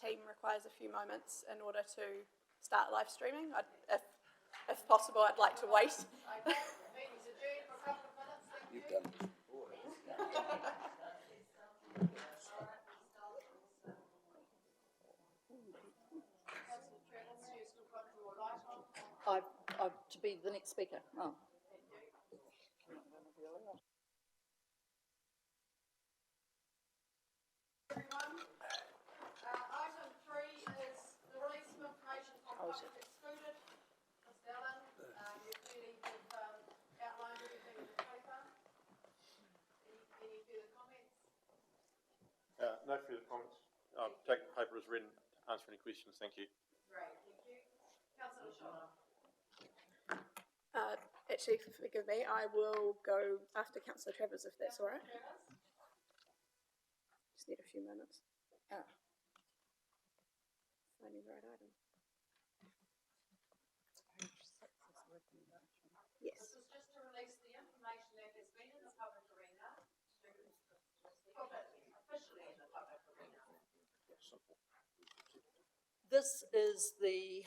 team requires a few moments in order to start live streaming. If possible, I'd like to wait. You've done. To be the next speaker. Oh. Everyone, item 3 is the release of information from public excluded. Mr. Allen, you clearly have outlined everything in the paper. Any further comments? No further comments. I'll take the paper as read and answer any questions. Thank you. Great, thank you. Councillor Scholler. Actually, forgive me, I will go after Councillor Travers if that's all right. Just need a few minutes. Finding the right item. Yes. This is just to release the information that has been in the public arena, put it officially in the public arena. This is the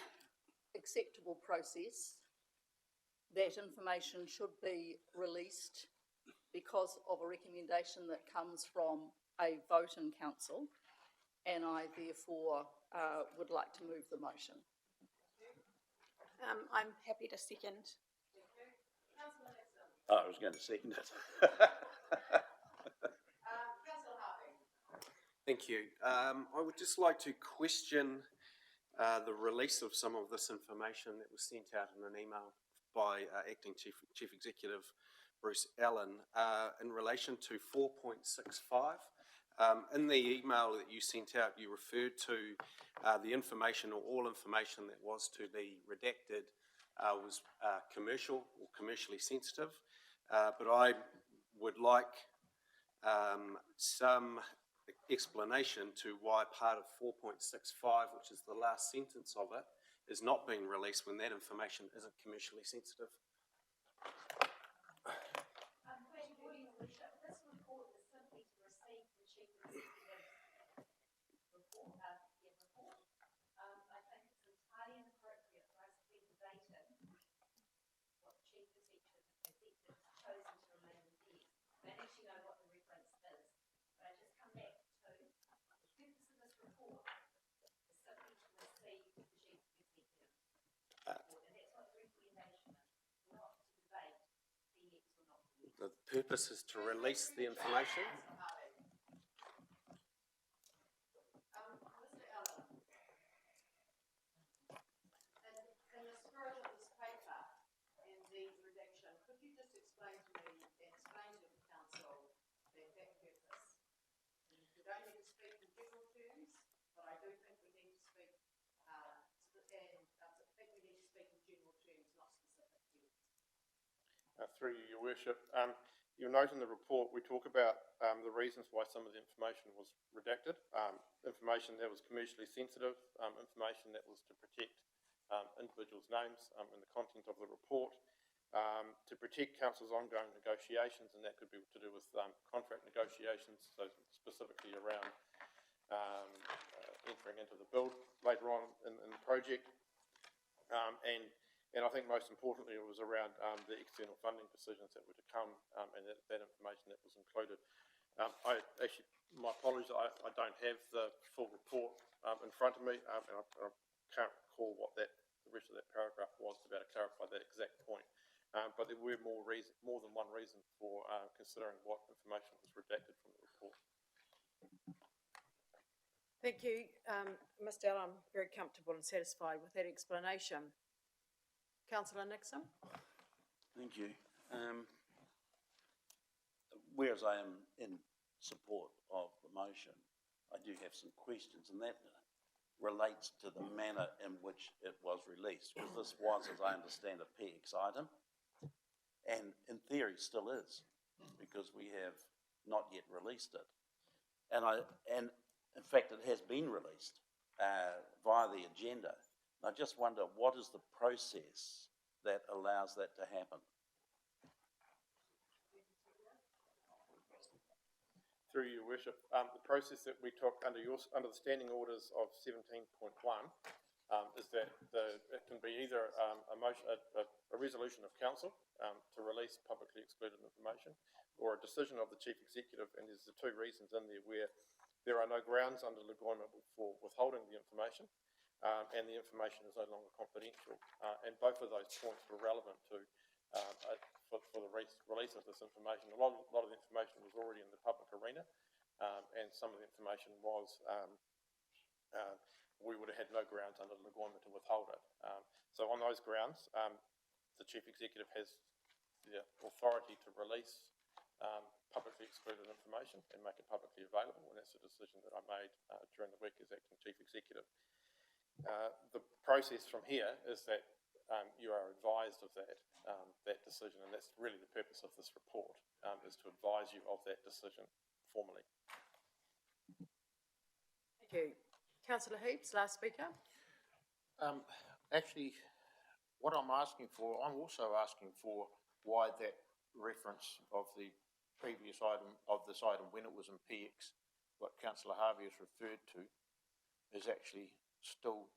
acceptable process. That information should be released because of a recommendation that comes from a vote in council, and I therefore would like to move the motion. I'm happy to second. Councillor Nixon. I was going to second it. Councillor Harvey. Thank you. I would just like to question the release of some of this information that was sent out in an email by Acting Chief Executive Bruce Allen in relation to 4.65. In the email that you sent out, you referred to the information or all information that was to be redacted was commercial or commercially sensitive, but I would like some explanation to why part of 4.65, which is the last sentence of it, is not being released when that information isn't commercially sensitive. This report is simply to receive the Chief Executive's report. I think it's entirely inappropriate for us to be debating what the Chief Executive has chosen to remain in debt. I don't actually know what the reference is, but I just come back to the purpose of this report is simply to receive the Chief Executive report, and that's what the recommendation is, not to debate the yes or not. The purpose is to release the information. Mr. Allen. In the spirit of this paper and the redaction, could you just explain to me and explain to the council that purpose? You don't need to speak in general terms, but I do think we need to speak in general terms, not specific terms. Through you, Your Worship. You'll note in the report we talk about the reasons why some of the information was redacted. Information that was commercially sensitive, information that was to protect individuals' names in the content of the report, to protect council's ongoing negotiations, and that could be to do with contract negotiations, so specifically around entering into the build later on in the project, and I think most importantly it was around the external funding decisions that were to come, and that information that was included. My apologies, I don't have the full report in front of me, and I can't recall what the rest of that paragraph was to be able to clarify that exact point. But there were more than one reason for considering what information was redacted from the report. Thank you, Mr. Allen. I'm very comfortable and satisfied with that explanation. Councillor Nixon. Thank you. Whereas I am in support of the motion, I do have some questions, and that relates to the manner in which it was released, because this was, as I understand, a PX item, and in theory still is, because we have not yet released it. And in fact, it has been released via the agenda. I just wonder, what is the process that allows that to happen? Through your worship, the process that we took under the standing orders of 17.1 is that it can be either a motion, a resolution of council to release publicly excluded information, or a decision of the chief executive, and there's the two reasons in there where there are no grounds under Legoima for withholding the information, and the information is no longer confidential, and both of those points were relevant to for the release of this information. A lot of the information was already in the public arena, and some of the information was we would have had no grounds under Legoima to withhold it. So on those grounds, the chief executive has the authority to release publicly excluded information and make it publicly available, and that's a decision that I made during the week as acting chief executive. The process from here is that you are advised of that decision, and that's really the purpose of this report, is to advise you of that decision formally. Thank you. Councillor Heaps, last speaker. Actually, what I'm asking for, I'm also asking for why that reference of the previous item, of this item, when it was in PX, what Councillor Harvey has referred to, is actually still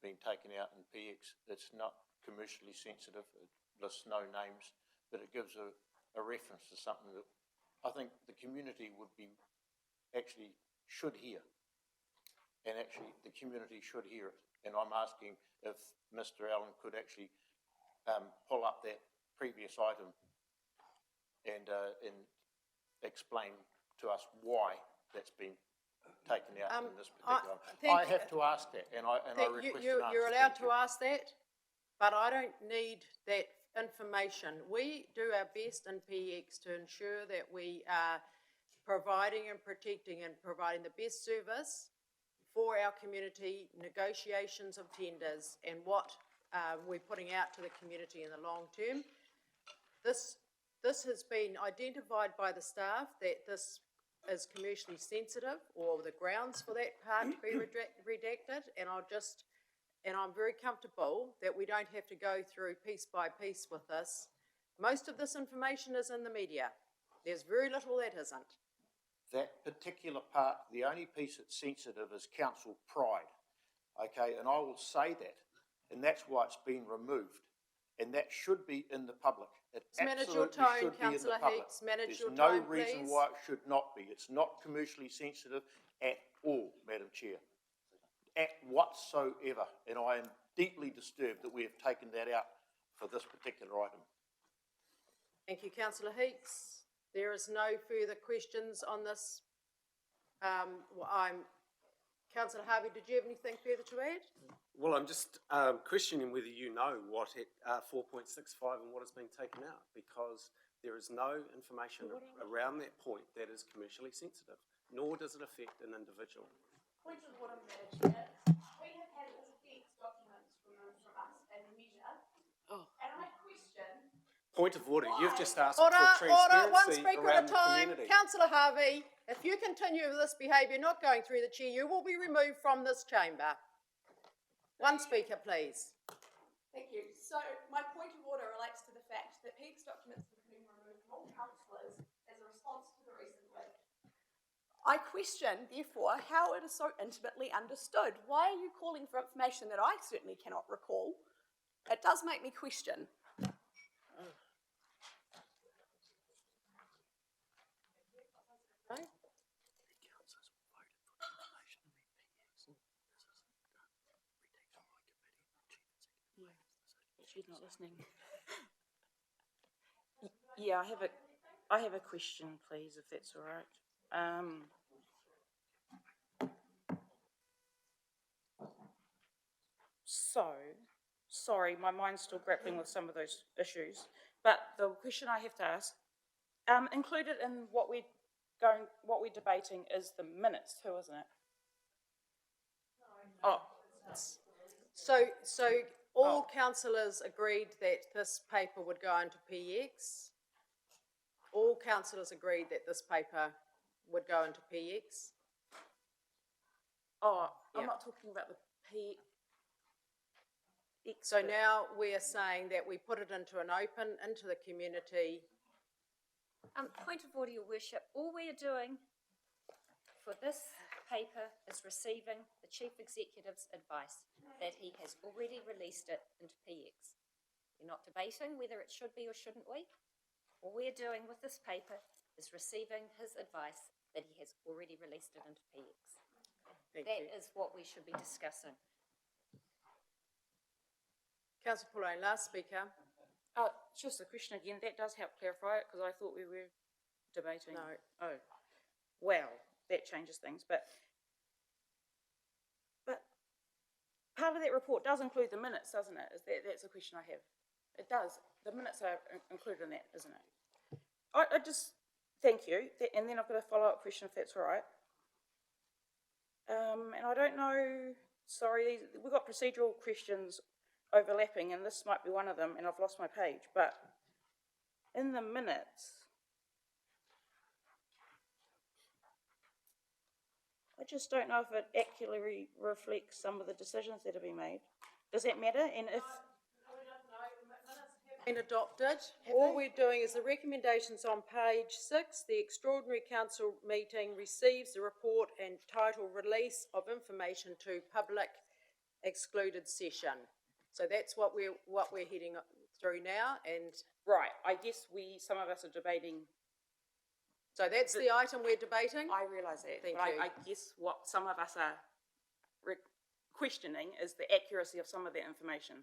being taken out in PX. It's not commercially sensitive, it lists no names, but it gives a reference to something that I think the community would be, actually should hear. And actually the community should hear it. And I'm asking if Mr. Allen could actually pull up that previous item and explain to us why that's been taken out in this particular. I have to ask that, and I request an answer. You're allowed to ask that, but I don't need that information. We do our best in PX to ensure that we are providing and protecting and providing the best service for our community, negotiations of tenders, and what we're putting out to the community in the long term. This has been identified by the staff that this is commercially sensitive, or the grounds for that part to be redacted, and I'm very comfortable that we don't have to go through piece by piece with this. Most of this information is in the media. There's very little that isn't. That particular part, the only piece that's sensitive is council pride, okay, and I will say that, and that's why it's been removed, and that should be in the public. It Manage your absolutely tone, should be in the Councillor public. Heaps. Manage your There's tone, no reason please. why it should not be. It's not commercially sensitive at all, Madam Chair, at whatsoever, and I am deeply disturbed that we have taken that out for this particular item. Thank you, Councillor Heaps. There is no further questions on this. Councillor Harvey, did you have anything further to add? Well, I'm just questioning whether you know what 4.65 and what has been taken out, because there is no information around that point that is commercially sensitive, nor does it affect an individual. Point of order, Madam Chair. We have had all the PX documents removed from us and measure. And I question. Point of order, you've just asked Order, for one transparency speaker around at a the time. community. Councillor Harvey, if you continue with this behaviour not going through the chair, you will be removed from this chamber. One speaker, please. Thank you. So my point of order relates to the fact that PX documents have been removed from all councillors as a response to the recent leak. I question, therefore, how it is so intimately understood. Why are you calling for information that I certainly cannot recall? It does make me question. No? She's not listening. Yeah, I have a question, please, if that's all right. Sorry, my mind's still grappling with some of those issues, but the question I have to ask, included in what we're debating is the minutes too, isn't it? Oh. So all councillors agreed that this paper would go into PX. All councillors agreed that this paper would go into PX. Oh, I'm Yeah. not talking about the PX. So now we are saying that we put it into an open, into the community. Point of order, Your Worship. All we are doing for this paper is receiving the Chief Executive's advice that he has already released it into PX. We're not debating whether it should be or shouldn't we. All we're doing with this paper is receiving his advice that he has already released it into PX. That is what we should be discussing. Councillor Pauline, last speaker. Just a question again, that does help clarify it, because I thought we were debating. No. Oh, well, that changes things, but part of that report does include the minutes, doesn't it? That's a question I have. It does. The minutes are included in that, isn't it? I just, thank you, and then I've got a follow-up question if that's all right. And I don't know, sorry, we've got procedural questions overlapping, and this might be one of them, and I've lost my page, but in the minutes, I just don't know if it accurately reflects some of the decisions that have been made. Does that matter? And if... Been adopted. All we're doing is the recommendations on page 6. The extraordinary council meeting receives the report entitled Release of Information to Public Excluded Session. So that's what we're heading through now, and Right, I guess some of us are debating. so that's the item we're debating. I realise that, Thank but you. I guess what some of us are questioning is the accuracy of some of that information.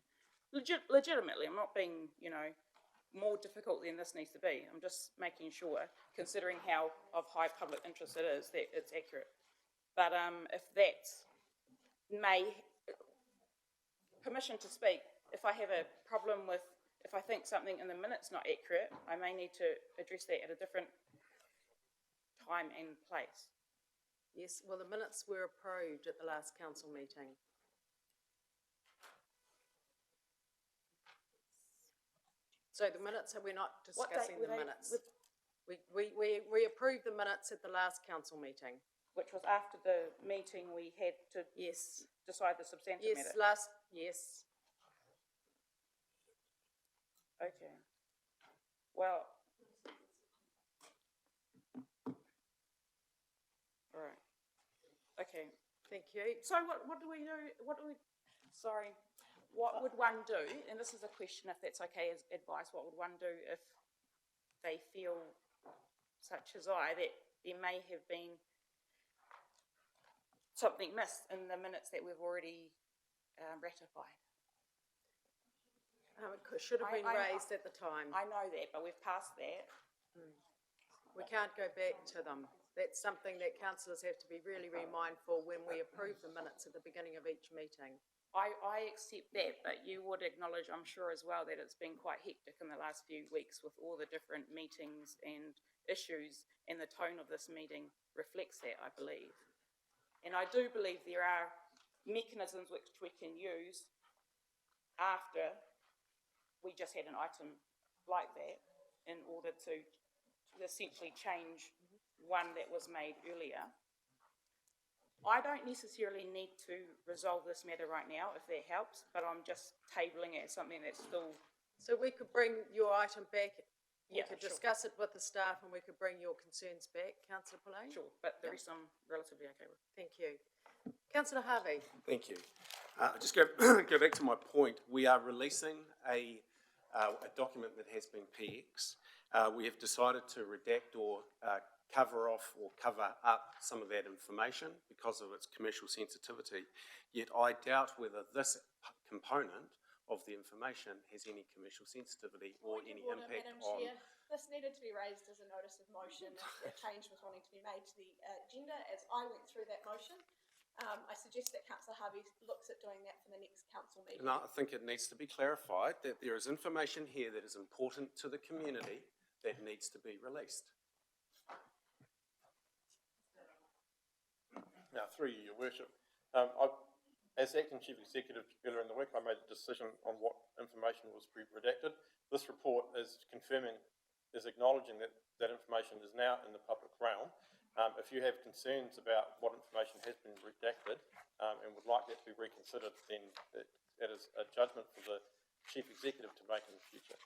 Legitimately, I'm not being, more difficult than this needs to be. I'm just making sure, considering how of high public interest it is, that it's accurate. But if that's permission to speak, if I have a problem with, if I think something in the minute's not accurate, I may need to address that at a different time and place. Yes, well, the minutes were approved at the last council meeting. So the minutes, we're not What date discussing were the they minutes. We approved the minutes at the last council meeting. Which was after the meeting we had to Yes. decide the substantive matter. Yes. Okay. Well. All right. Okay. Thank you. So what do we do? What would one do? And this is a question, if that's okay as advice, what would one do if they feel, such as I, that there may have been something missed in the minutes that we've already ratified? It should have been raised at the time. I know that, but we've passed that. We can't go back to them. That's something that councillors have to be really, really mindful when we approve the minutes at the beginning of each meeting. I accept that, but you would acknowledge, I'm sure as well, that it's been quite hectic in the last few weeks with all the different meetings and issues, and the tone of this meeting reflects that, I believe. And I do believe there are mechanisms which we can use after we just had an item like that in order to essentially change one that was made earlier. I don't necessarily need to resolve this matter right now, if that helps, but I'm just tabling it as something that's still... So we could bring your item back, we Yeah, could sure. discuss it with the staff, and we could bring your concerns back. Councillor Pauline? Sure, but the rest I'm relatively okay with. Thank you. Councillor Harvey? Thank you. Just go back to my point. We are releasing a document that has been PX. We have decided to redact or cover off or cover up some of that information because of its commercial sensitivity. Yet I doubt whether this component of the information has any commercial sensitivity or any impact Madam on... Chair, this needed to be raised as a notice of motion if a change was wanting to be made to the agenda. As I went through that motion, I suggest that Councillor Harvey looks at doing that for the next council meeting. And I think it needs to be clarified that there is information here that is important to the community that needs to be released. Now, through you, Your Worship, as Acting Chief Executive earlier in the week, I made a decision on what information was to be redacted. This report is acknowledging that that information is now in the public realm. If you have concerns about what information has been redacted and would like that to be reconsidered, then it is a judgment for the Chief Executive to make in the future.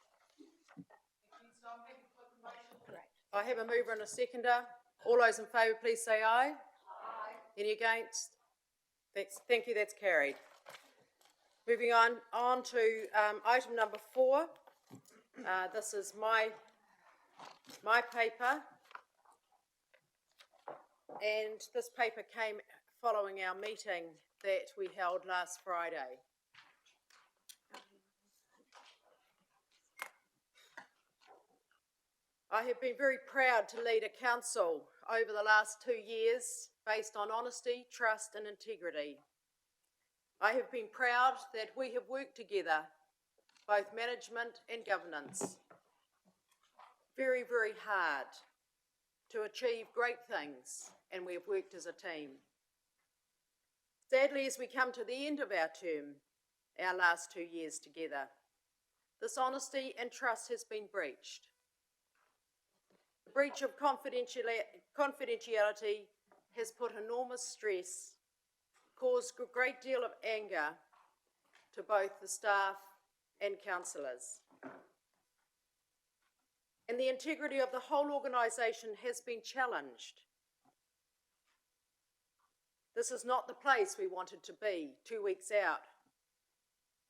I have a mover and a seconder. All those in favour, please say aye. Any against? Thank you, that's carried. Moving on to item number 4. This is my paper. And this paper came following our meeting that we held last Friday. I have been very proud to lead a council over the last 2 years based on honesty, trust and integrity. I have been proud that we have worked together, both management and governance, very, very hard to achieve great things, and we have worked as a team. Sadly, as we come to the end of our term, our last 2 years together, this honesty and trust has been breached. The breach of confidentiality has put enormous stress, caused a great deal of anger to both the staff and councillors. And the integrity of the whole organisation has been challenged. This is not the place we wanted to be 2 weeks out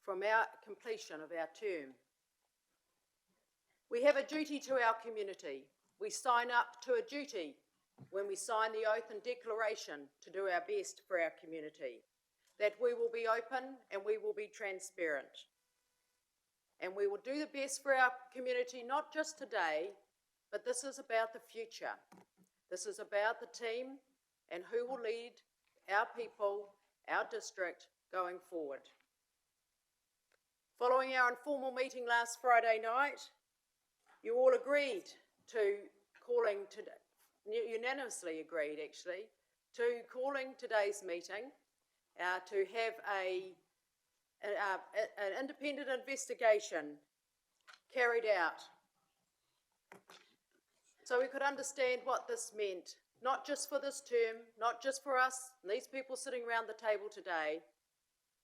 from our completion of our term. We have a duty to our community. We sign up to a duty when we sign the oath and declaration to do our best for our community, that we will be open and we will be transparent. And we will do the best for our community, not just today, but this is about the future. This is about the team and who will lead our people, our district, going forward. Following our informal meeting last Friday night, you all agreed to unanimously agreed actually, to calling today's meeting to have an independent investigation carried out so we could understand what this meant, not just for this term, not just for us and these people sitting around the table today,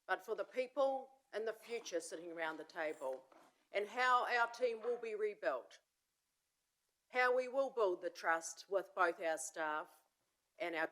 but for the people in the future sitting around the table, and how our team will be rebuilt, how we will build the trust with both our staff and our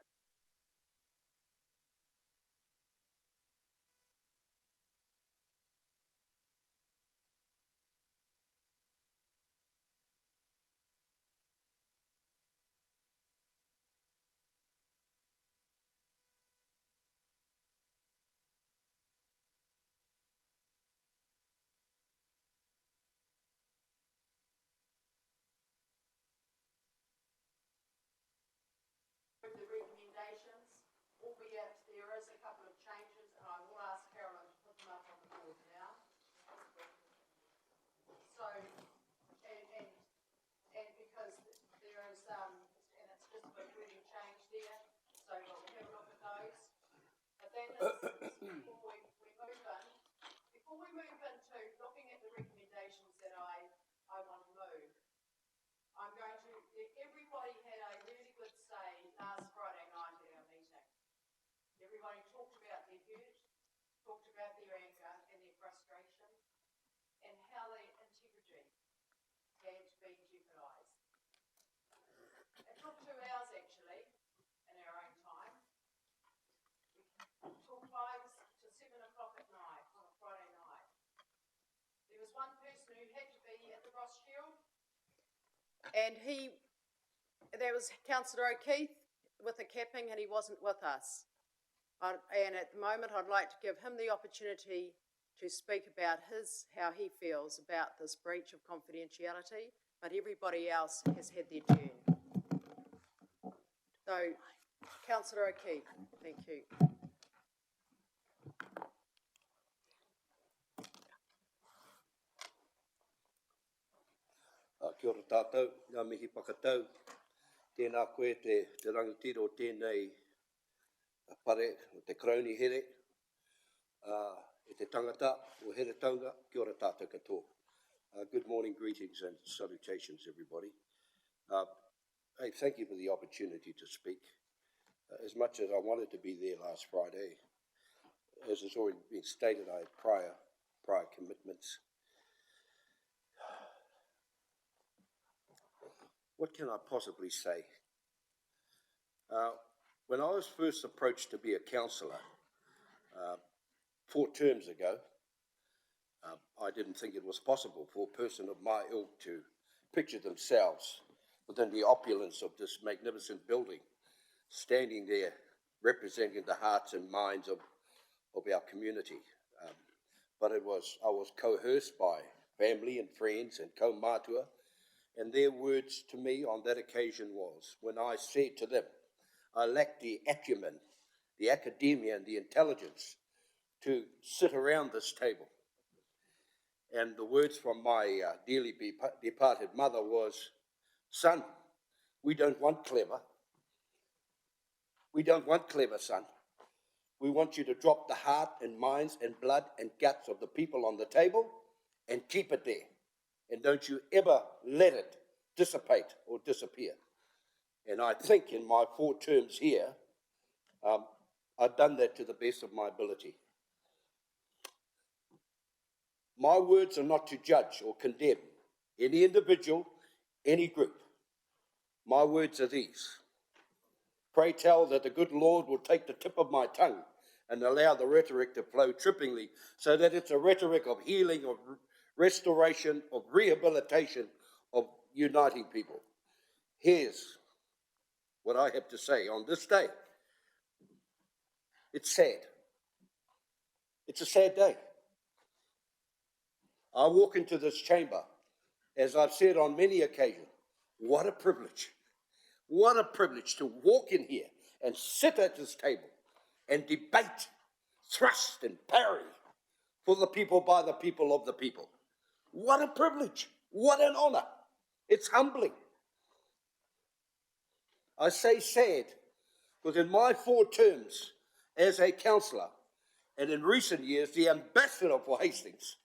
the recommendations, albeit there is a couple of changes, and I will ask Carolyn to put them up on the board now. So, and because there is, and it's just a wording change there, so we'll have a look at those. But then before we move into looking at the recommendations that I want to move, I'm going to, everybody had a really good say last Friday night at our meeting. Everybody talked about their hurt, talked about their anger and their frustration, and how their integrity had been jeopardised. It took 2 hours actually, in our own time. We took 5 to 7 o'clock at night on a Friday night. There was one person who had to be at the Ross Shield, and there was Councillor O'Keefe with the capping, and he wasn't with us. And at the moment, I'd like to give him the opportunity to speak about how he feels about this breach of confidentiality, but everybody else has had their turn. So, Councillor O'Keefe, thank you. Kia ora tātou, ngā mihi whakatau. Tēnā koe te rangitiro o tēnei pare, o te krauni here, e te tangata o here taunga, kia ora tātou katoa. Good morning, greetings and salutations, everybody. Hey, thank you for the opportunity to speak. As much as I wanted to be there last Friday, as has already been stated, I had prior commitments. What can I possibly say? when I was first approached to be a councillor 4 terms ago, I didn't think it was possible for a person of my ilk to picture themselves within the opulence of this magnificent building, standing there representing the hearts and minds of our community. But I was coerced by family and friends and co-matua, and their words to me on that occasion was, when I said to them, I lacked the acumen, the academia and the intelligence to sit around this table. And the words from my dearly departed mother was, son, we don't want clever. We don't want clever, son. We want you to drop the heart and minds and blood and guts of the people on the table and keep it there. And don't you ever let it dissipate or disappear. And I think in my 4 terms here, I've done that to the best of my ability. My words are not to judge or condemn any individual, any group. My words are these. Pray tell that the good Lord will take the tip of my tongue and allow the rhetoric to flow trippingly, so that it's a rhetoric of healing, of restoration, of rehabilitation, of uniting people. Here's what I have to say on this day. It's sad. It's a sad day. I walk into this chamber, as I've said on many occasions, what a privilege. What a privilege to walk in here and sit at this table and debate, thrust and parry for the people, by the people, of the people. What a privilege. What an honor. It's humbling. I say sad because in my 4 terms as a councillor, and in recent years the ambassador for Hastings,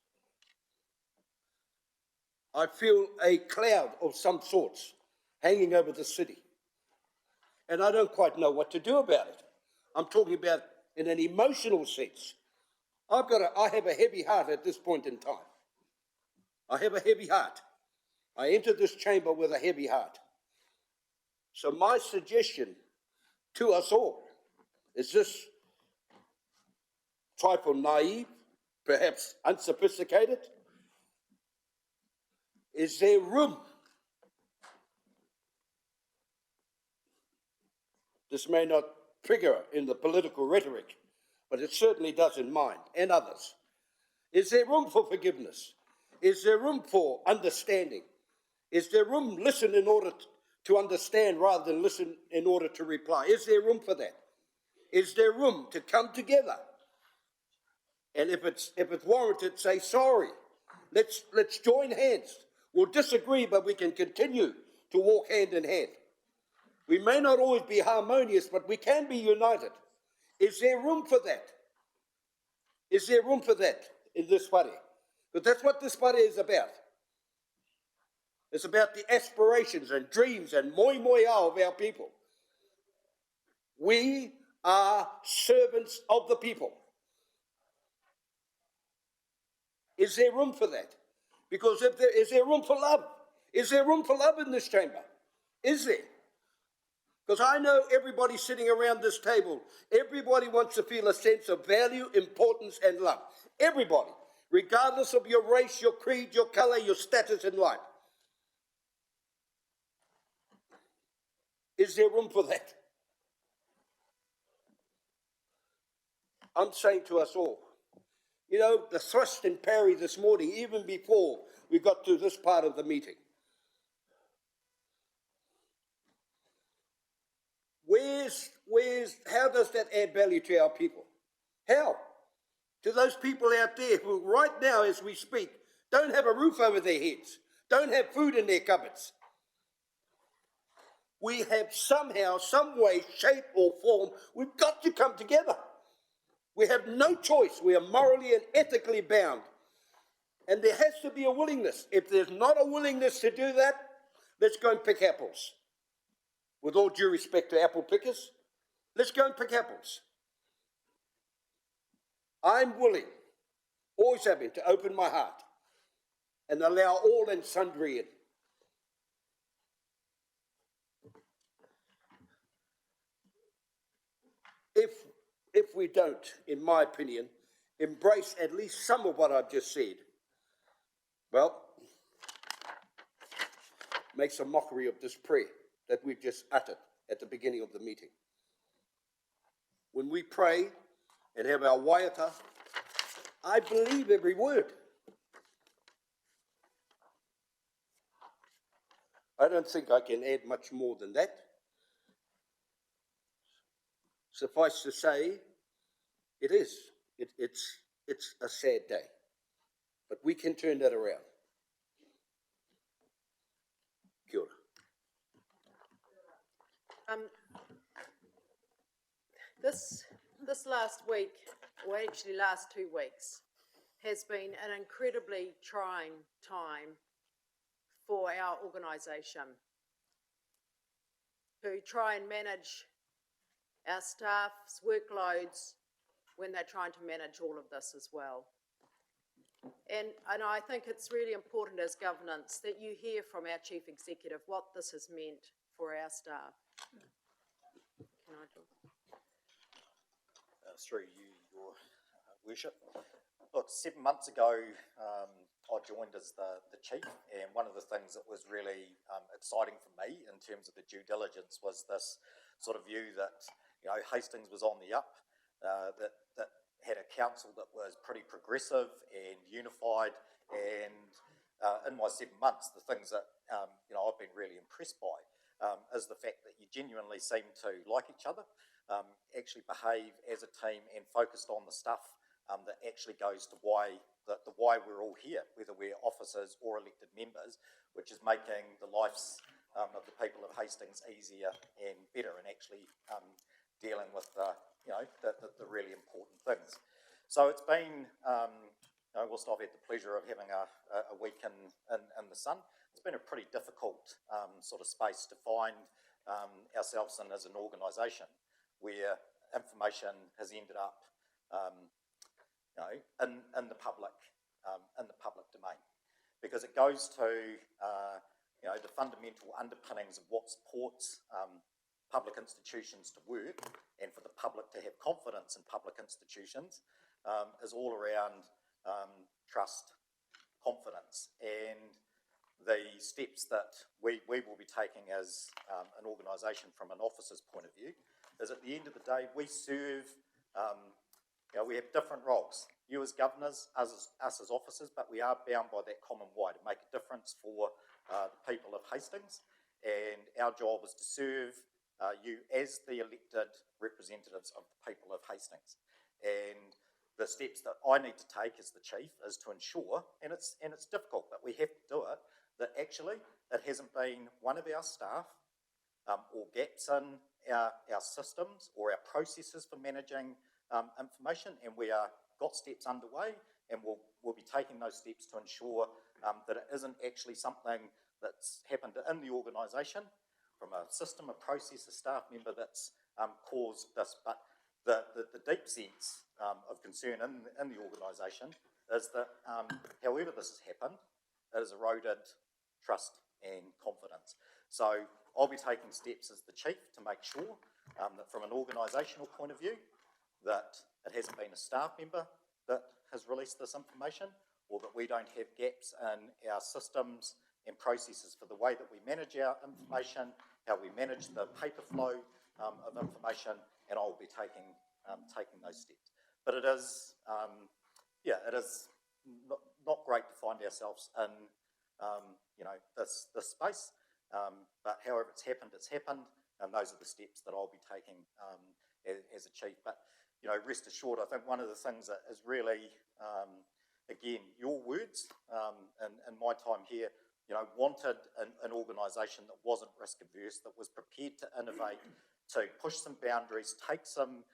I feel a cloud of some sorts hanging over the city. And I don't quite know what to do about it. I'm talking about in an emotional sense. I have a heavy heart at this point in time. I have a heavy heart. I entered this chamber with a heavy heart. So my suggestion to us all is this: trifle naive, perhaps unsophisticated. Is there room? This may not figure in the political rhetoric, but it certainly does in mine and others. Is there room for forgiveness? Is there room for understanding? Is there room listen in order to understand rather than listen in order to reply? Is there room for that? Is there room to come together? And if it's warranted, say sorry. Let's join hands. We'll disagree, but we can continue to walk hand in hand. We may not always be harmonious, but we can be united. Is there room for that? Is there room for that in this party? Because that's what this party is about. It's about the aspirations and dreams and moi ao of our people. We are servants of the people. Is there room for that? Because is there room for love? Is there room for love in this chamber? Is there? Because I know everybody sitting around this table, everybody wants to feel a sense of value, importance, and love. Everybody, regardless of your race, your creed, your color, your status in life. Is there room for that? I'm saying to us all, you know, the thrust and parry this morning, even before we got to this part of the meeting. How does that add value to our people? How? To those people out there who right now as we speak don't have a roof over their heads, don't have food in their cupboards. We have somehow, some way, shape or form, we've got to come together. We have no choice. We are morally and ethically bound. And there has to be a willingness. If there's not a willingness to do that, let's go and pick apples. With all due respect to apple pickers, let's go and pick apples. I'm willing, always have been, to open my heart and allow all and sundry in. if we don't, in my opinion, embrace at least some of what I've just said, well, makes a mockery of this prayer that we've just uttered at the beginning of the meeting. When we pray and have our waiata, I believe every word. I don't think I can add much more than that. Suffice to say, it is. It's a sad day. But we can turn that around. Kia ora. This last week, or actually last 2 weeks, has been an incredibly trying time for our organisation to try and manage our staff's workloads when they're trying to manage all of this as well. And I think it's really important as governance that you hear from our Chief Executive what this has meant for our staff. Nigel. Through you, Your Worship. Look, 7 months ago, I joined as the chief, and one of the things that was really exciting for me in terms of the due diligence was this sort of view that, you know, Hastings was on the up, that had a council that was pretty progressive and unified, and in my 7 months, the things that, you know, I've been really impressed by is the fact that you genuinely seem to like each other, actually behave as a team and focused on the stuff that actually goes to why we're all here, whether we're officers or elected members, which is making the lives of the people of Hastings easier and better, and actually dealing with the really important things. So it's been, whilst I've had the pleasure of having a week in the sun, it's been a pretty difficult sort of space to find ourselves in as an organisation, where information has ended up, in the public domain, because it goes to, the fundamental underpinnings of what supports public institutions to work and for the public to have confidence in public institutions, is all around trust, confidence, and the steps that we will be taking as an organisation from an officer's point of view is, at the end of the day, we serve, we have different roles. You as governors, us as officers, but we are bound by that common why, to make a difference for the people of Hastings, and our job is to serve you as the elected representatives of the people of Hastings. And the steps that I need to take as the chief is to ensure, and it's difficult, but we have to do it, that actually it hasn't been one of our staff or gaps in our systems or our processes for managing information, and we are got steps underway, and we'll be taking those steps to ensure that it isn't actually something that's happened in the organisation from a system, a process, a staff member that's caused this. But the deep sense of concern in the organisation is that however this has happened, it has eroded trust and confidence. So I'll be taking steps as the chief to make sure that from an organisational point of view, that it hasn't been a staff member that has released this information, or that we don't have gaps in our systems and processes for the way that we manage our information, how we manage the paper flow of information, and I'll be taking those steps. But it is, it is not great to find ourselves in, this space. But however it's happened, and those are the steps that I'll be taking as a chief. But rest assured, I think one of the things that is really, again, your words in my time here, wanted an organisation that wasn't risk averse, that was prepared to innovate, to push some boundaries, take some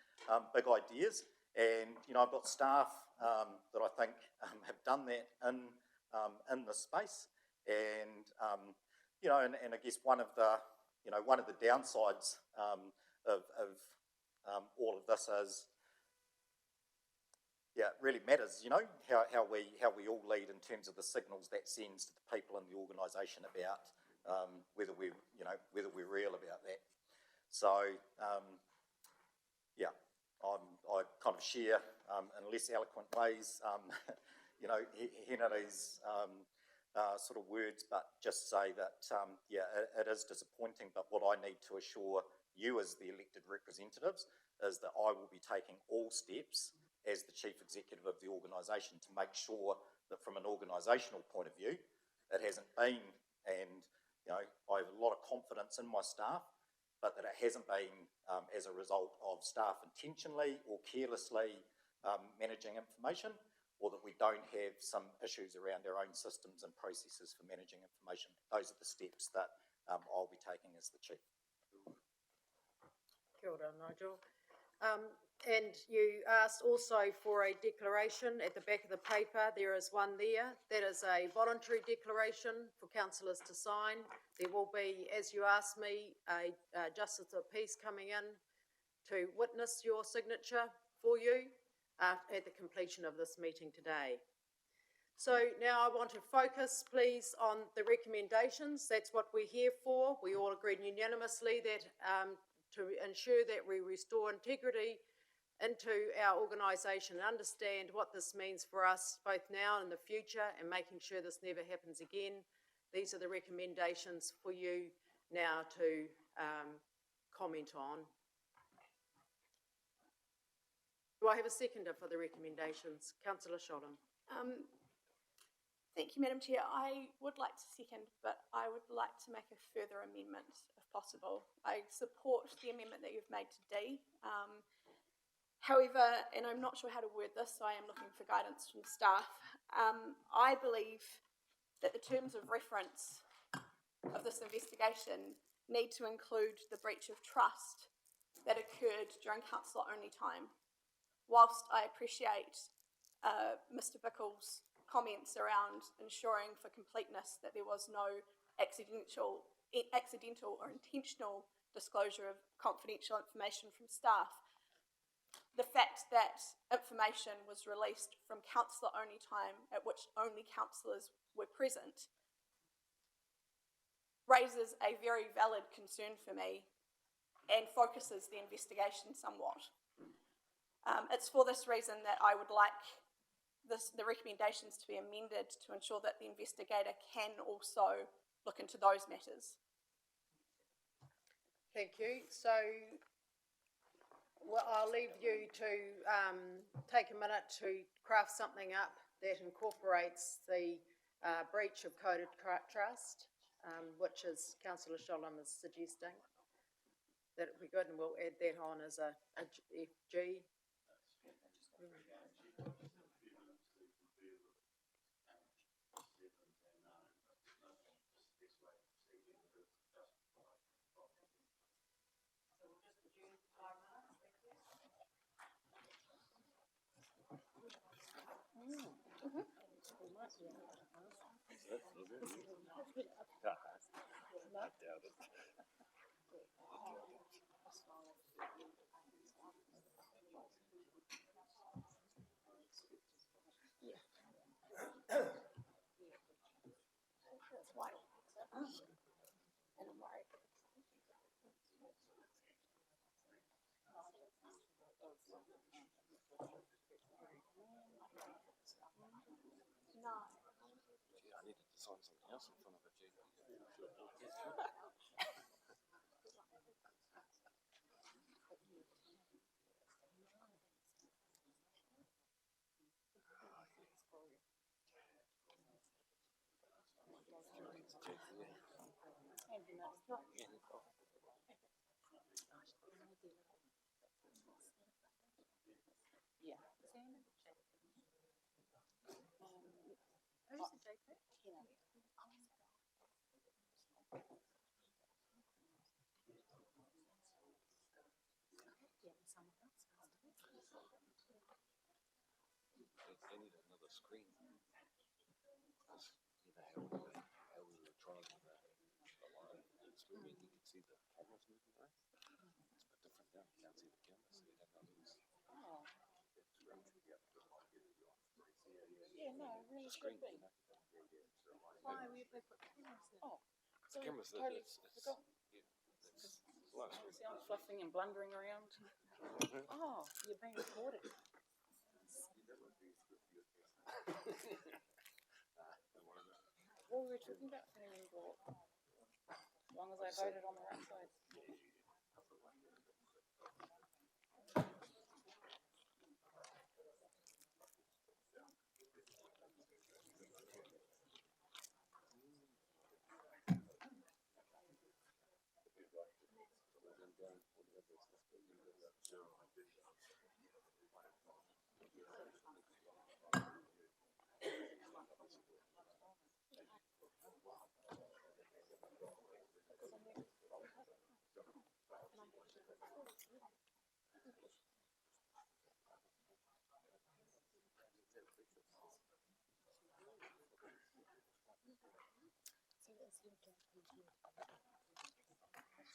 big ideas. And I've got staff that I think have done that in this space. And and I guess one of the downsides of all of this is, it really matters, how we all lead in terms of the signals that sends to the people in the organisation about whether we're real about that. So I kind of share, in less eloquent ways, you know, Henry's sort of words, but just say that, yeah, it is disappointing, but what I need to assure you as the elected representatives is that I will be taking all steps as the chief executive of the organisation to make sure that from an organisational point of view, it hasn't been, and, you know, I have a lot of confidence in my staff, but that it hasn't been as a result of staff intentionally or carelessly managing information, or that we don't have some issues around our own systems and processes for managing information. Those are the steps that I'll be taking as the chief. Kia ora, Nigel. And you asked also for a declaration at the back of the paper. There is one there. That is a voluntary declaration for councillors to sign. There will be, as you asked me, a Justice of Peace coming in to witness your signature for you at the completion of this meeting today. So now I want to focus, please, on the recommendations. That's what we're here for. We all agreed unanimously that to ensure that we restore integrity into our organisation and understand what this means for us both now and in the future, and making sure this never happens again. These are the recommendations for you now to comment on. Do I have a seconder for the recommendations? Councillor Sholem. Thank you, Madam Chair. I would like to second, but I would like to make a further amendment if possible. I support the amendment that you've made to D. However, and I'm not sure how to word this, so I am looking for guidance from staff. I believe that the terms of reference of this investigation need to include the breach of trust that occurred during councillor-only time. Whilst I appreciate Mr. Bickle's comments around ensuring for completeness that there was no accidental or intentional disclosure of confidential information from staff, the fact that information was released from councillor-only time at which only councillors were present raises a very valid concern for me and focuses the investigation somewhat. It's for this reason that I would like the recommendations to be amended to ensure that the investigator can also look into those matters. Thank you. So well, I'll leave you to take a minute to craft something up that incorporates the breach of coded trust, which is Councillor Sholem is suggesting. That would be good, and we'll add that on as a FG. That's why. And I'm worried. No. Gee, I needed to sign something else in front of it, gee. Yeah. Who's the JP? They need another screen. Because, you know, how we were trying the live streaming, you can see the cameras moving, right? It's a bit different now, you can't see the cameras, so you don't know who's... Oh. Yeah, no, really Screen, should be. you know? Why we put cameras there? Oh, It's cameras that totally it's forgot. yeah, it's a lot of Sound fluffing and blundering around. Oh, you're being recorded. What were we talking about? I can't remember. As long as I voted on the right side.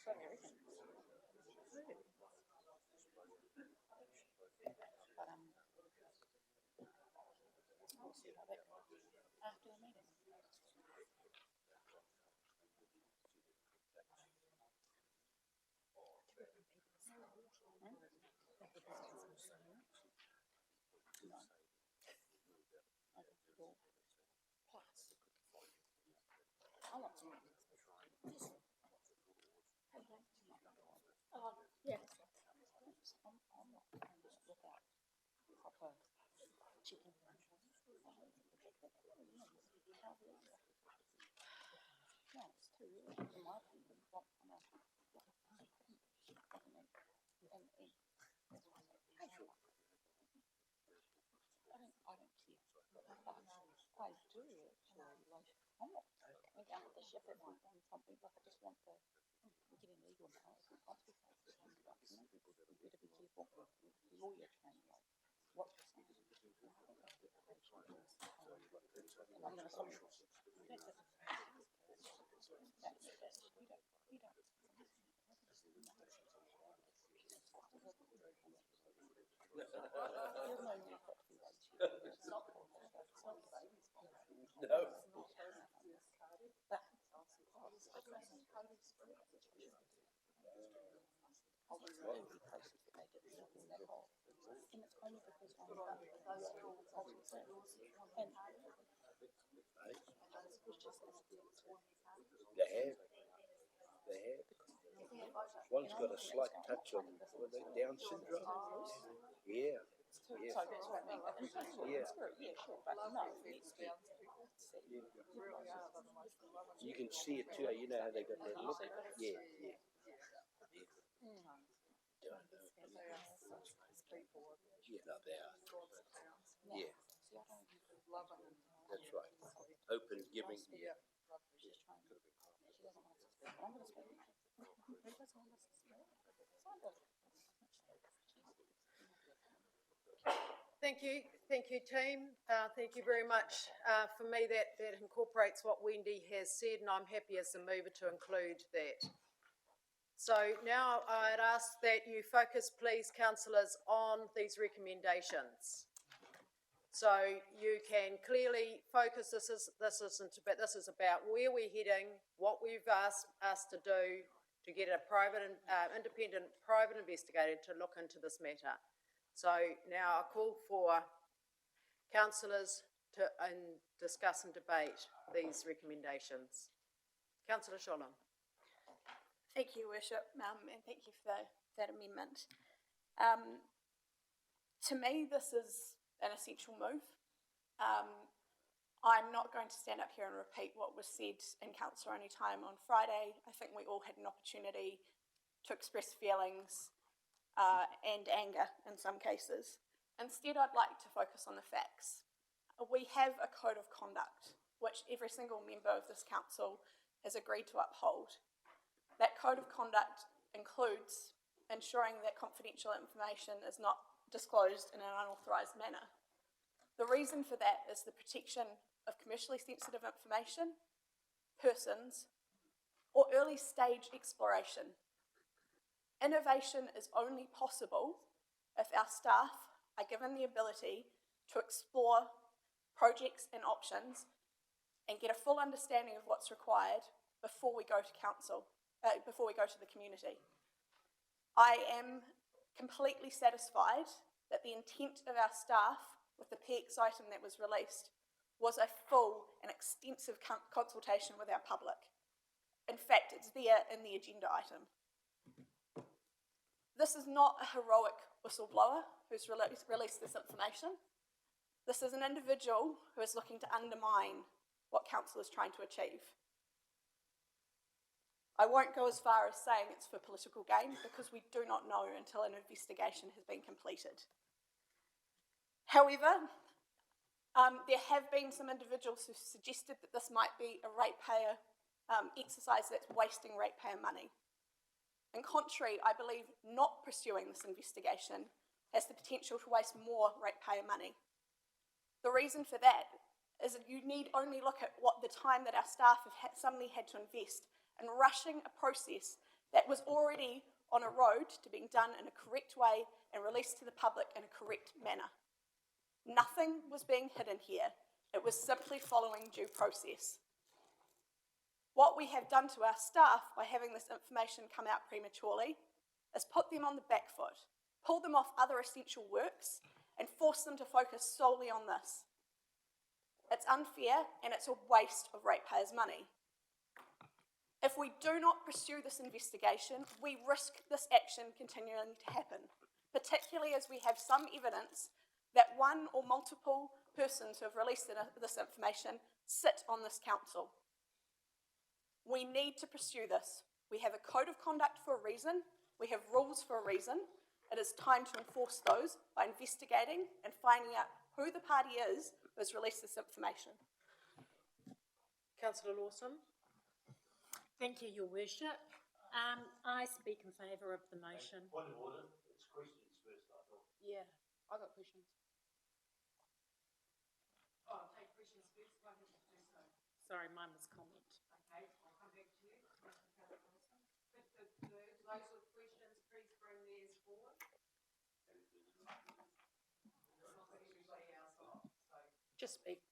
So everything. But we'll see how that goes after the meeting. No. Okay, cool. Plus, I want some. Yeah. I'm not trying to look out proper chicken. No, it's too early, in my opinion. I don't care. I do actually, like, I'm not going down with the ship if we want something, like, I just want we're getting legal now, it's not to be about maybe we better be careful, lawyer training, like, what you're saying. And I'm gonna stop you. And it's only because I'm not. They have. One's got a slight touch on Down syndrome. Yeah. So that's what I mean. Yeah, sure, but no, it's You can see it too. You know how they got that look. Yeah, yeah. Yeah, no, they are. Yeah. That's right. Open, giving. Yeah. She's trying to. She doesn't want us to speak. I'm going to speak. Who doesn't want us to speak? Thank you, team. Thank you very much. For me, that incorporates what Wendy has said, and I'm happy as the mover to include that. So now I'd ask that you focus, please, councillors, on these recommendations. So you can clearly focus. This is about where we're heading, what we've asked us to do to get a independent private investigator to look into this matter. So now I call for councillors to discuss and debate these recommendations. Councillor Sholem. Thank you, Worship, and thank you for that amendment. To me, this is an essential move. I'm not going to stand up here and repeat what was said in council only time on Friday. I think we all had an opportunity to express feelings and anger in some cases. Instead, I'd like to focus on the facts. We have a code of conduct, which every single member of this council has agreed to uphold. That code of conduct includes ensuring that confidential information is not disclosed in an unauthorised manner. The reason for that is the protection of commercially sensitive information, persons, or early stage exploration. Innovation is only possible if our staff are given the ability to explore projects and options and get a full understanding of what's required before we go to council, before we go to the community. I am completely satisfied that the intent of our staff with the PX item that was released was a full and extensive consultation with our public. In fact, it's there in the agenda item. This is not a heroic whistleblower who's released this information. This is an individual who is looking to undermine what council is trying to achieve. I won't go as far as saying it's for political gain because we do not know until an investigation has been completed. However, there have been some individuals who suggested that this might be a ratepayer exercise that's wasting ratepayer money. In contrary, I believe not pursuing this investigation has the potential to waste more ratepayer money. The reason for that is that you need only look at what the time that our staff have suddenly had to invest in rushing a process that was already on a road to being done in a correct way and released to the public in a correct manner. Nothing was being hidden here. It was simply following due process. What we have done to our staff by having this information come out prematurely is put them on the back foot, pull them off other essential works, and force them to focus solely on this. It's unfair and it's a waste of ratepayers' money. If we do not pursue this investigation, we risk this action continuing to happen, particularly as we have some evidence that one or multiple persons who have released this information sit on this council. We need to pursue this. We have a code of conduct for a reason. We have rules for a reason. It is time to enforce those by investigating and finding out who the party is who has released this information. Councillor Lawson? Thank you, Your Worship. I speak in favour of the motion. Point of order, it's questions first, I thought. Yeah, I got questions. Oh, take questions first, why did you do so? Sorry, mine was comment. Okay, I'll come back to you. Those with questions, please bring theirs forward. It's not that everybody else off, so. Just speak.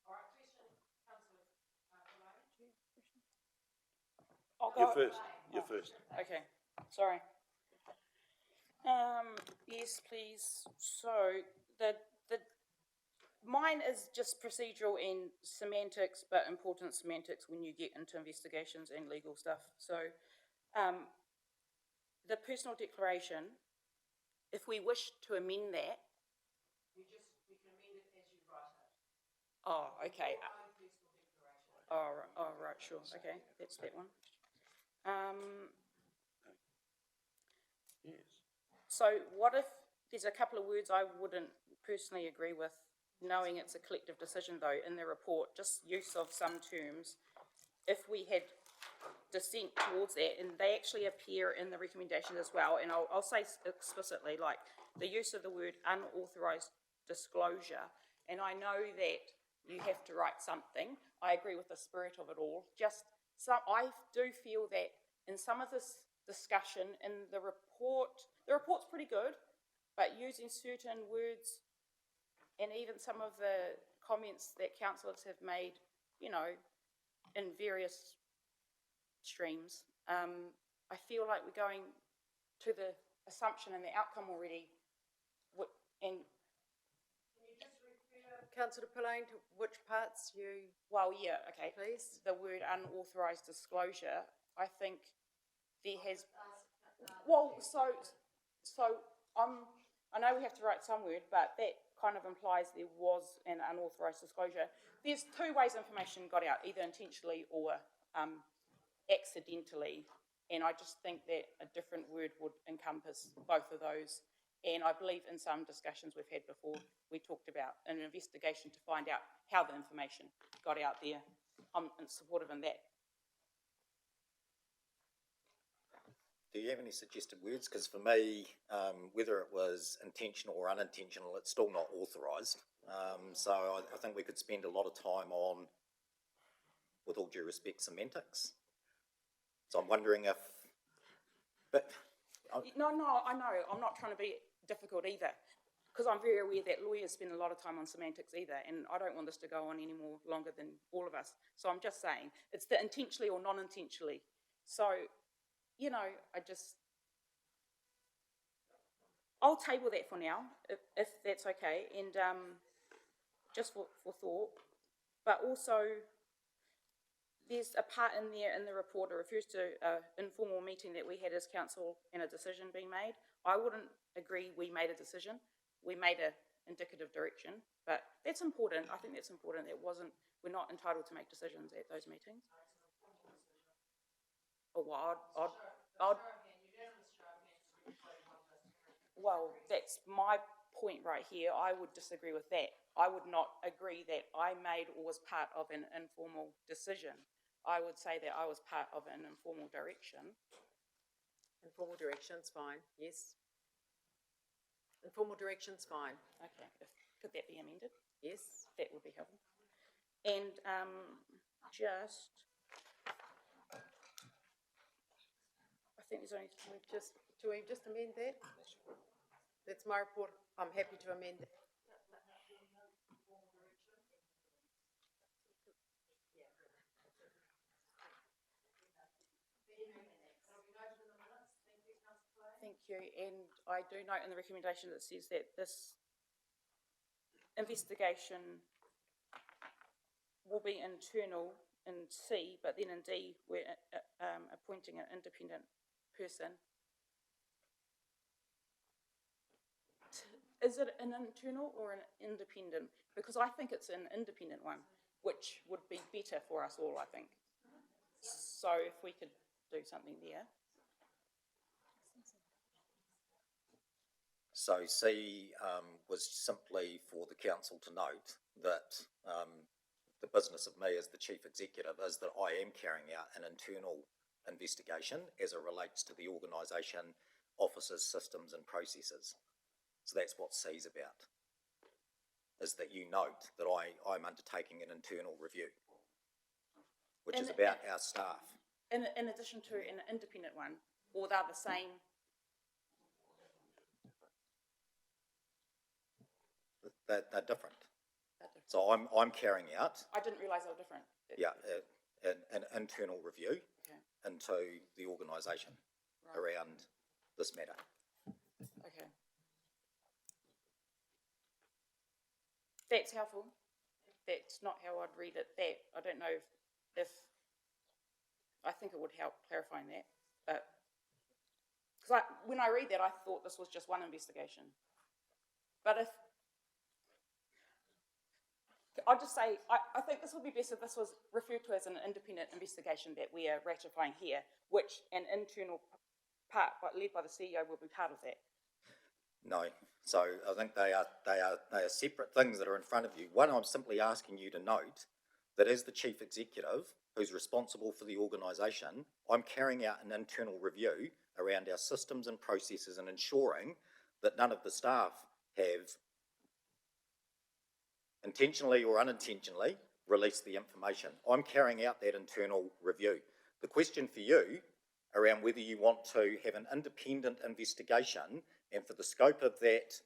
All right, question, councillor Pillay. I'll go. You're first, you're first. Okay, sorry. Yes, please. So mine is just procedural and semantics, but important semantics when you get into investigations and legal stuff. So the personal declaration, if we wish to amend that. We can amend it as you write it. Oh, okay. Your own personal declaration. Oh, right, sure. Okay, that's that one. Yes. So what if there's a couple of words I wouldn't personally agree with, knowing it's a collective decision though, in the report, just use of some terms, if we had dissent towards that, and they actually appear in the recommendation as well, and I'll say explicitly, like the use of the word unauthorised disclosure, and I know that you have to write something, I agree with the spirit of it all, I do feel that in some of this discussion in the report's pretty good, but using certain words and even some of the comments that councillors have made, you know, in various streams, I feel like we're going to the assumption and the outcome already, and Can you just refer, Councillor Pillay, to which parts you, well, yeah, okay. please? The word unauthorised disclosure, I think there has, well, so I know we have to write some word, but that kind of implies there was an unauthorised disclosure. There's two ways information got out, either intentionally or accidentally, and I just think that a different word would encompass both of those. And I believe in some discussions we've had before, we talked about an investigation to find out how the information got out there. I'm supportive in that. Do you have any suggested words? Because for me, whether it was intentional or unintentional, it's still not authorised. So I think we could spend a lot of time on, with all due respect, semantics. So I'm wondering if, but... No, I know, I'm not trying to be difficult either, because I'm very aware that lawyers spend a lot of time on semantics either, and I don't want this to go on any more longer than all of us. So I'm just saying, it's the intentionally or non-intentionally. So, you know, I'll table that for now, if that's okay, and, just for thought. But also, there's a part in there in the report that refers to an informal meeting that we had as council and a decision being made. I wouldn't agree we made a decision. We made a indicative direction, but that's important. I think that's important. We're not entitled to make decisions at those meetings. Oh, well, well, that's my point right here. I would disagree with that. I would not agree that I made or was part of an informal decision. I would say that I was part of an informal direction. Informal direction's fine, yes. Informal direction's fine, Okay, could that be amended? yes. That would be helpful. And I think there's only Do we just amend that? That's my report. I'm happy to amend it. Thank you, and I do note in the recommendation that says that this investigation will be internal in C, but then in D, we're appointing an independent person. Is it an internal or an independent? Because I think it's an independent one, which would be better for us all, I think. So if we could do something there. So C was simply for the council to note that the business of me as the chief executive is that I am carrying out an internal investigation as it relates to the organisation, offices, systems and processes. So that's what C's about, is that you note that I'm undertaking an internal review, which is about our staff. In addition to an independent one, or they're the same? They're different. So I'm carrying out. I didn't realise they were different. Yeah, an internal review into the organisation around this matter. Okay. That's helpful. That's not how I'd read it. I don't know if I think it would help clarifying that, but because when I read that, I thought this was just one investigation. But I'll just say, I think this would be best if this was referred to as an independent investigation that we are ratifying here, which an internal part, led by the CEO, will be part of that. No, so I think they are separate things that are in front of you. One, I'm simply asking you to note that as the chief executive, who's responsible for the organisation, I'm carrying out an internal review around our systems and processes and ensuring that none of the staff have intentionally or unintentionally released the information. I'm carrying out that internal review. The question for you around whether you want to have an independent investigation and for the scope of that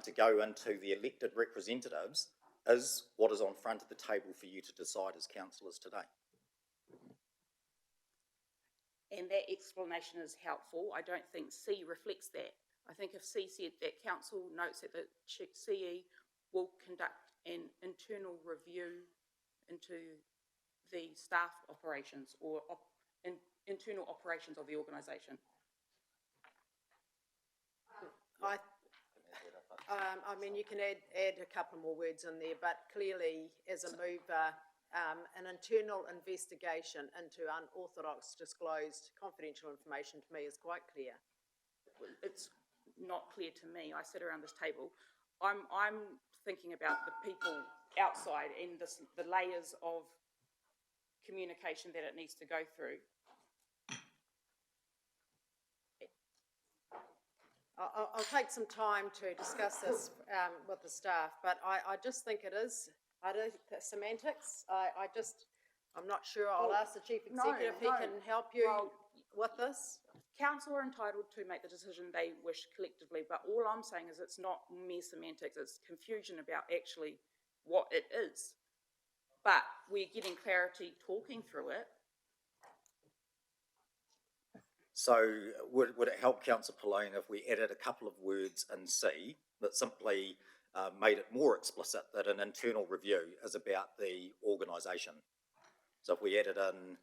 to go into the elected representatives is what is on front of the table for you to decide as councillors today. And that explanation is helpful. I don't think C reflects that. I think if C said that council notes that the CE will conduct an internal review into the staff operations or internal operations of the organisation. I mean, you can add a couple more words in there, but clearly, as a mover, an internal investigation into unorthodox, disclosed, confidential information to me is quite clear. It's not clear to me. I sit around this table. I'm thinking about the people outside and the layers of communication that it needs to go through. I'll take some time to discuss this with the staff, but I just think it is, I don't, semantics, I'm not sure. I'll ask the chief executive if he can help you with this. Council are entitled to make the decision they wish collectively, but all I'm saying is it's not mere semantics, it's confusion about actually what it is. But we're getting clarity talking through it. So would it help Councillor Pallone if we added a couple of words in C that simply made it more explicit that an internal review is about the organisation? So if we added in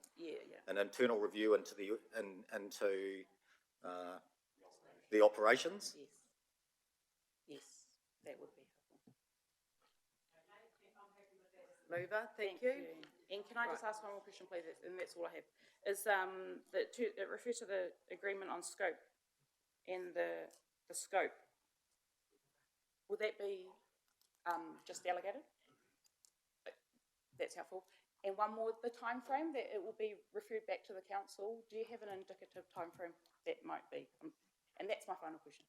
an internal review into the operations? Yes. Yes, that would be helpful. Mover, thank you. And can I just ask one more question, please, and that's all I have, is it refers to the agreement on scope and the scope. Will that be just delegated? That's helpful. And one more, the time frame that it will be referred back to the council. Do you have an indicative time frame that might be? And that's my final question.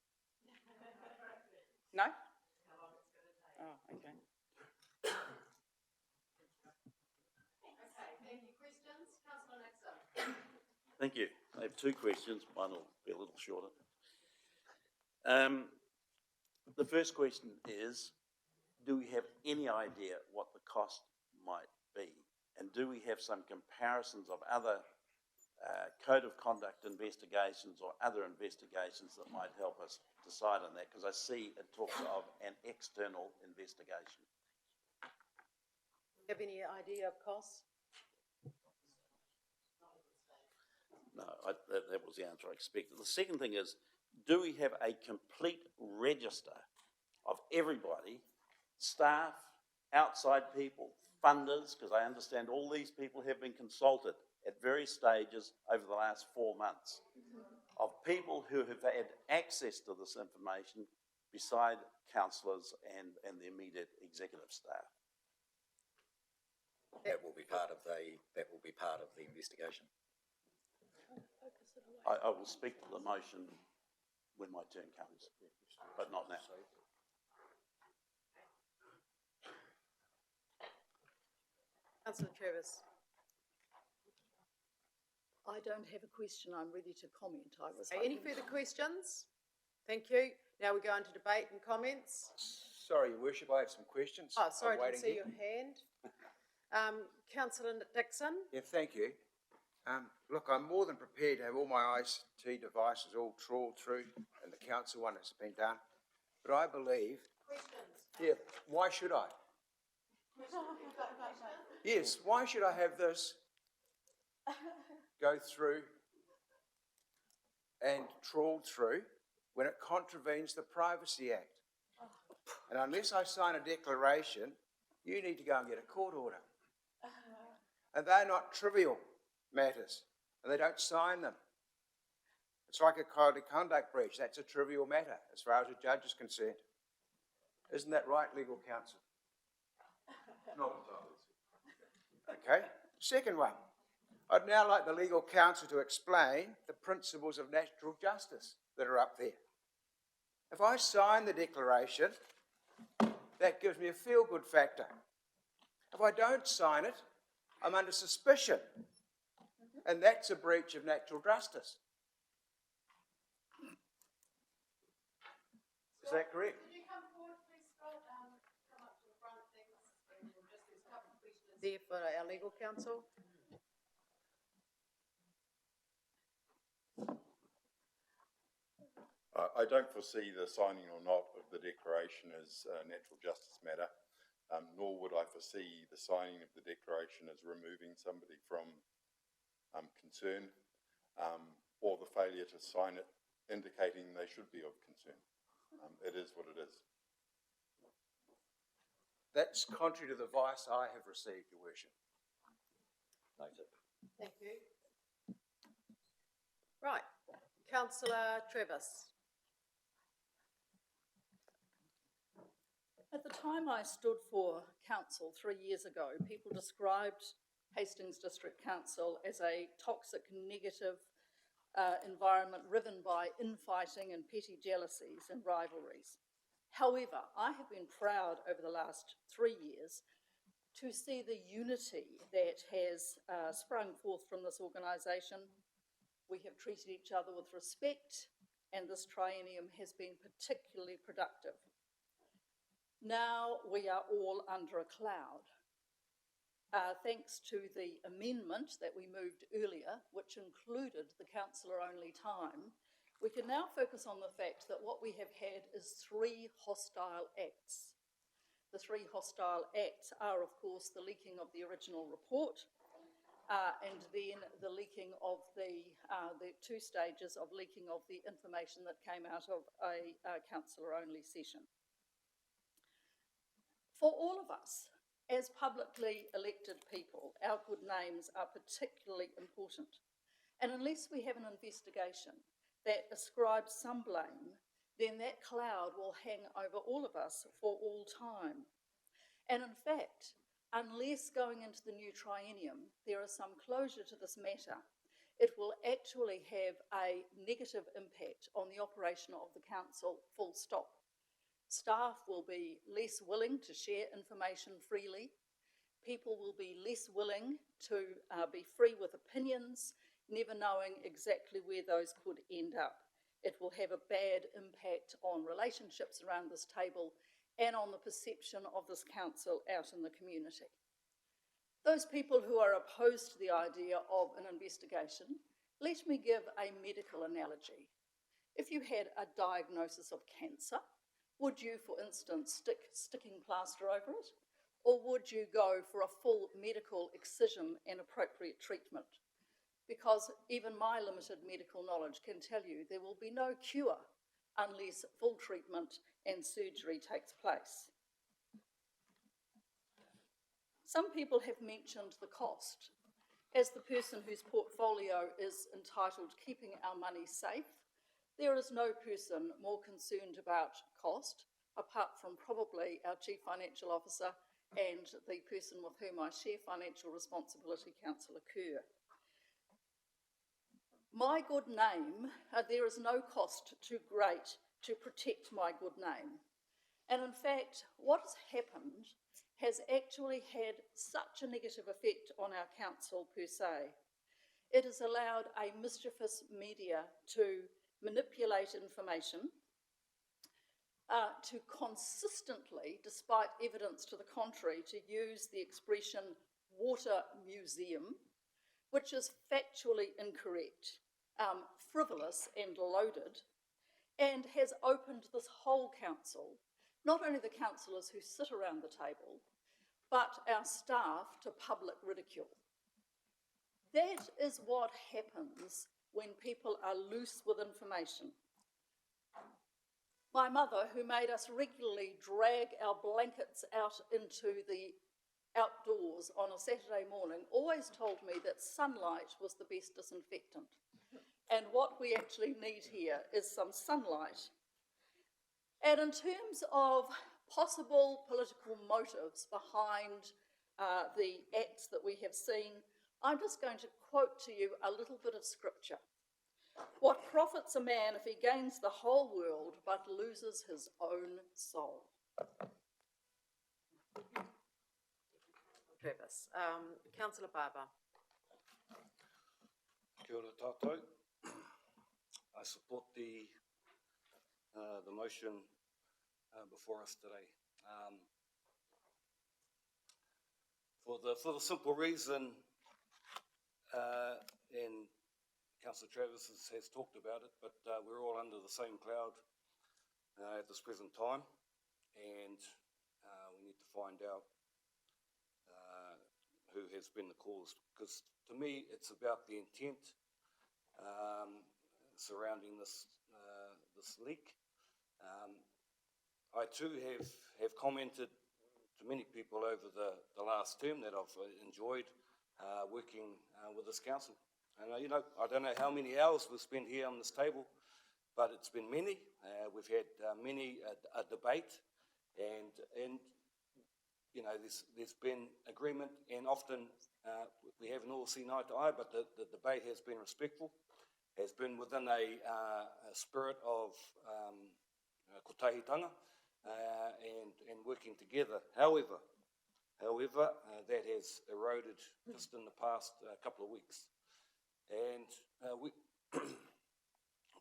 No? Oh, okay. Okay, thank you. Questions? Councillor Nixon. Thank you. I have two questions. One will be a little shorter. The first question is, do we have any idea what the cost might be? And do we have some comparisons of other code of conduct investigations or other investigations that might help us decide on that? Because I see it talks of an external investigation. Have any idea of costs? No, that was the answer I expected. The second thing is, do we have a complete register of everybody, staff, outside people, funders, because I understand all these people have been consulted at various stages over the last 4 months, of people who have had access to this information beside councillors and the immediate executive staff? That will be part of the investigation. I will speak to the motion when my turn comes, but not now. Councillor Travis. I don't have a question. I'm ready to comment. I was Any hoping- further questions? Thank you. Now we go into debate and comments. Sorry, Your Worship, I have some questions. Oh, sorry, I'm I waiting didn't see here. your hand. Councillor Dixon. Yeah, thank you. Look, I'm more than prepared to have all my ICT devices all trawled through, and the council one has been done. But I believe, yeah, why should I? Yes, why should I have this go through and trawled through when it contravenes the Privacy Act? And unless I sign a declaration, you need to go and get a court order. And they're not trivial matters, and they don't sign them. It's like a code of conduct breach. That's a trivial matter as far as a judge is concerned. Isn't that right, legal counsel? Not entirely. Okay. Second one. I'd now like the legal counsel to explain the principles of natural justice that are up there. If I sign the declaration, that gives me a feel-good factor. If I don't sign it, I'm under suspicion, and that's a breach of natural justice. Is that correct? Could you come forward, please, Scott? Come up to the front, thanks. And we'll just, there's a couple of questions. There for our legal counsel. I don't foresee the signing or not of the declaration as a natural justice matter, nor would I foresee the signing of the declaration as removing somebody from concern, or the failure to sign it indicating they should be of concern. It is what it is. That's contrary to the advice I have received, Your Worship. Noted. Thank you. Right, Councillor Travis. At the time I stood for council 3 years ago, people described Hastings District Council as a toxic, negative environment riven by infighting and petty jealousies and rivalries. However, I have been proud over the last 3 years to see the unity that has sprung forth from this organisation. We have treated each other with respect, and this triennium has been particularly productive. Now we are all under a cloud. thanks to the amendment that we moved earlier, which included the councillor-only time, we can now focus on the fact that what we have had is 3 hostile acts. The 3 hostile acts are, of course, the leaking of the original report, and then the leaking of the 2 stages of leaking of the information that came out of a councillor-only session. For all of us, as publicly elected people, our good names are particularly important. And unless we have an investigation that ascribes some blame, then that cloud will hang over all of us for all time. And in fact, unless going into the new triennium there is some closure to this matter, it will actually have a negative impact on the operation of the council, full stop. Staff will be less willing to share information freely. People will be less willing to be free with opinions, never knowing exactly where those could end up. It will have a bad impact on relationships around this table and on the perception of this council out in the community. Those people who are opposed to the idea of an investigation, let me give a medical analogy. If you had a diagnosis of cancer, would you, for instance, stick sticking plaster over it? Or would you go for a full medical excision and appropriate treatment? Because even my limited medical knowledge can tell you there will be no cure unless full treatment and surgery takes place. Some people have mentioned the cost. As the person whose portfolio is entitled Keeping Our Money Safe, there is no person more concerned about cost, apart from probably our Chief Financial Officer and the person with whom I share financial responsibility, Councillor Kerr. My good name, there is no cost too great to protect my good name. And in fact, what has happened has actually had such a negative effect on our council per se. It has allowed a mischievous media to manipulate information, to consistently, despite evidence to the contrary, to use the expression water museum, which is factually incorrect, frivolous and loaded, and has opened this whole council, not only the councillors who sit around the table, but our staff to public ridicule. That is what happens when people are loose with information. My mother, who made us regularly drag our blankets out into the outdoors on a Saturday morning, always told me that sunlight was the best disinfectant. And what we actually need here is some sunlight. And in terms of possible political motives behind the acts that we have seen, I'm just going to quote to you a little bit of scripture. What profits a man if he gains the whole world but loses his own soul? Purpose. Councillor Barber. Kia ora tātou. I support the motion before us today. For the simple reason, and Councillor Travis has talked about it, but we're all under the same cloud at this present time, and we need to find out who has been the cause, because to me it's about the intent surrounding this leak. I too have commented to many people over the last term that I've enjoyed working with this council. And I don't know how many hours we've spent here on this table, but it's been many. We've had many a debate, and there's been agreement, and often we haven't all seen eye to eye, but the debate has been respectful, has been within a spirit of kotahitanga and working together. However, that has eroded just in the past couple of weeks. And we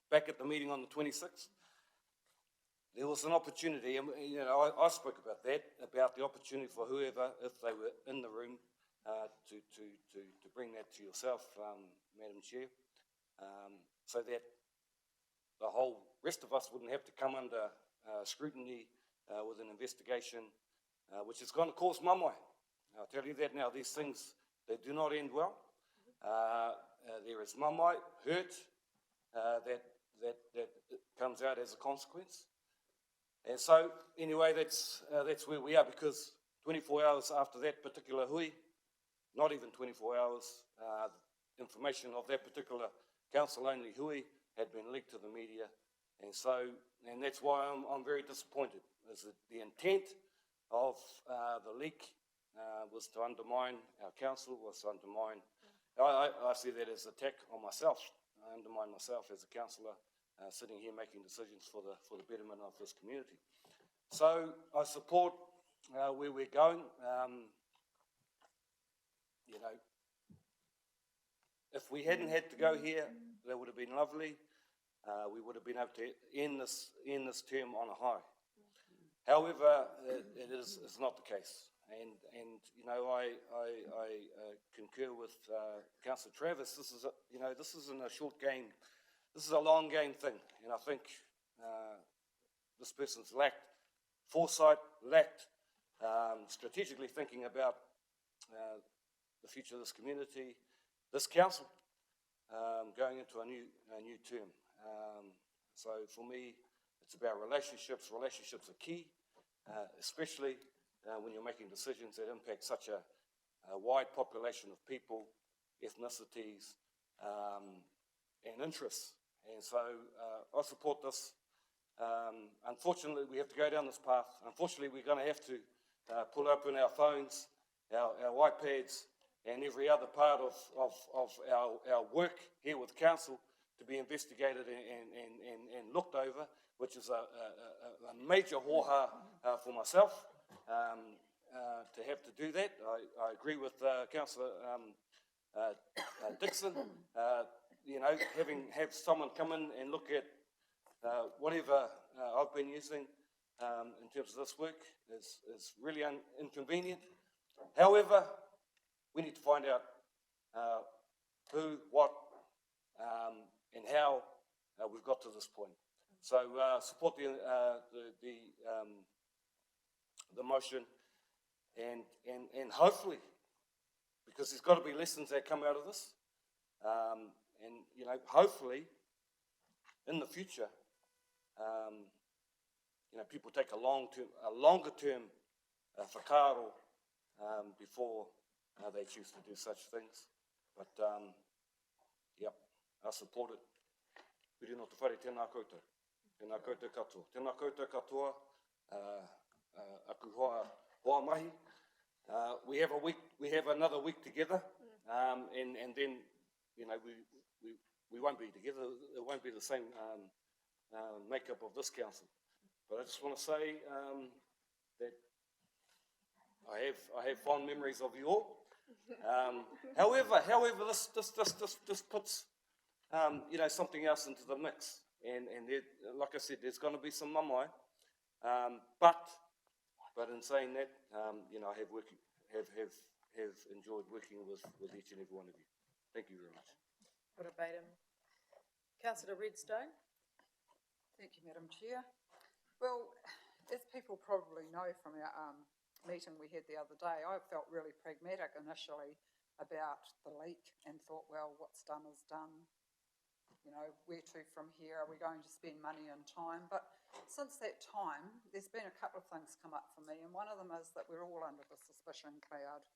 back at the meeting on the 26th, there was an opportunity, and I spoke about that, about the opportunity for whoever, if they were in the room, to bring that to yourself, Madam Chair, so that the whole rest of us wouldn't have to come under scrutiny with an investigation, which is going to cause mamai. I'll tell you that now. These things, they do not end well. There is mamai, hurt, that comes out as a consequence. And so, anyway, that's where we are, because 24 hours after that particular hui, not even 24 hours, information of that particular council-only hui had been leaked to the media. And so, and that's why I'm very disappointed, is that the intent of the leak was to undermine our council, was to undermine, I see that as an attack on myself. I undermine myself as a councillor sitting here making decisions for the betterment of this community. So I support where we're going. You know, if we hadn't had to go here, that would have been lovely. We would have been able to end this term on a high. However, it's not the case. And you know, I concur with Councillor Travis. This is this isn't a short game. This is a long game thing. And I think this person's lacked foresight, lacked strategically thinking about the future of this community, this council, going into a new term. So for me, it's about relationships. Relationships are key, especially when you're making decisions that impact such a wide population of people, ethnicities, and interests. And so I support this. Unfortunately, we have to go down this path. Unfortunately, we're going to have to pull open our phones, our iPads, and every other part of our work here with council to be investigated and looked over, which is a major hoha for myself to have to do that. I agree with Councillor Dixon. You know, have someone come in and look at whatever I've been using in terms of this work is really inconvenient. However, we need to find out who, what, and how we've got to this point. So support the motion, and hopefully, because there's got to be lessons that come out of this, and you know, hopefully, in the future, you know, people take a longer term whakaaro before they choose to do such things. But yep, I support it. Piri no te whare, tēnā koutou. Tēnā koutou katoa. Tēnā koutou katoa, aku hoa mahi. We have another week together, and then, you know, we won't be together. It won't be the same makeup of this council. But I just want to say that I have fond memories of you all. However, this puts you know, something else into the mix, and there, like I said, there's going to be some mamai, but in saying that, you know, I have enjoyed working with each and every one of you. Thank you very much. Ora beira. Councillor Redstone. Thank you, Madam Chair. Well, as people probably know from our meeting we had the other day, I felt really pragmatic initially about the leak and thought, well, what's done is done. You know, where to from here? Are we going to spend money and time? But since that time, there's been a couple of things come up for me, and one of them is that we're all under the suspicion cloud,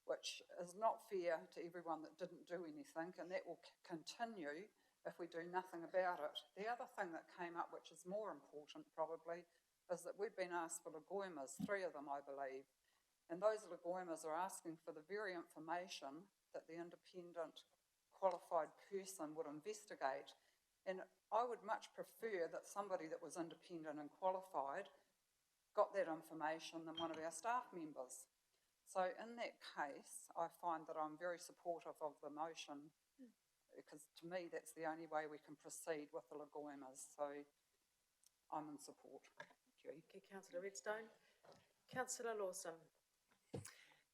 which is not fair to everyone that didn't do anything, and that will continue if we do nothing about it. The other thing that came up, which is more important probably, is that we've been asked for lagoimas, 3 of them I believe, and those lagoimas are asking for the very information that the independent qualified person would investigate. And I would much prefer that somebody that was independent and qualified got that information than one of our staff members. So in that case, I find that I'm very supportive of the motion, because to me that's the only way we can proceed with the lagoimas. So I'm in support. Thank you. Okay, Councillor Redstone. Councillor Lawson.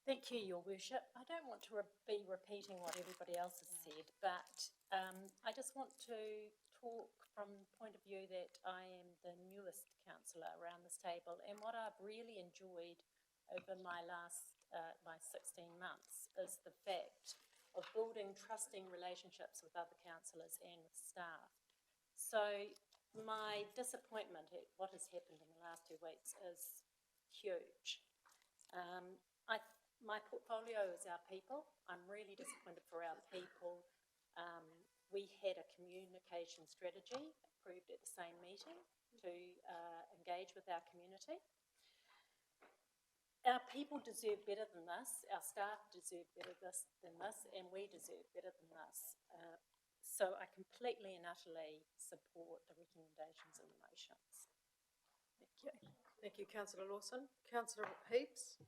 Thank you, Your Worship. I don't want to be repeating what everybody else has said, but I just want to talk from the point of view that I am the newest councillor around this table, and what I've really enjoyed over my my 16 months is the fact of building trusting relationships with other councillors and with staff. So my disappointment at what has happened in the last 2 weeks is huge. My portfolio is our people. I'm really disappointed for our people. We had a communication strategy approved at the same meeting to engage with our community. Our people deserve better than this, our staff deserve better than this, and we deserve better than this. So I completely and utterly support the recommendations and the motions. Thank you. Thank you, Councillor Lawson. Councillor Heaps?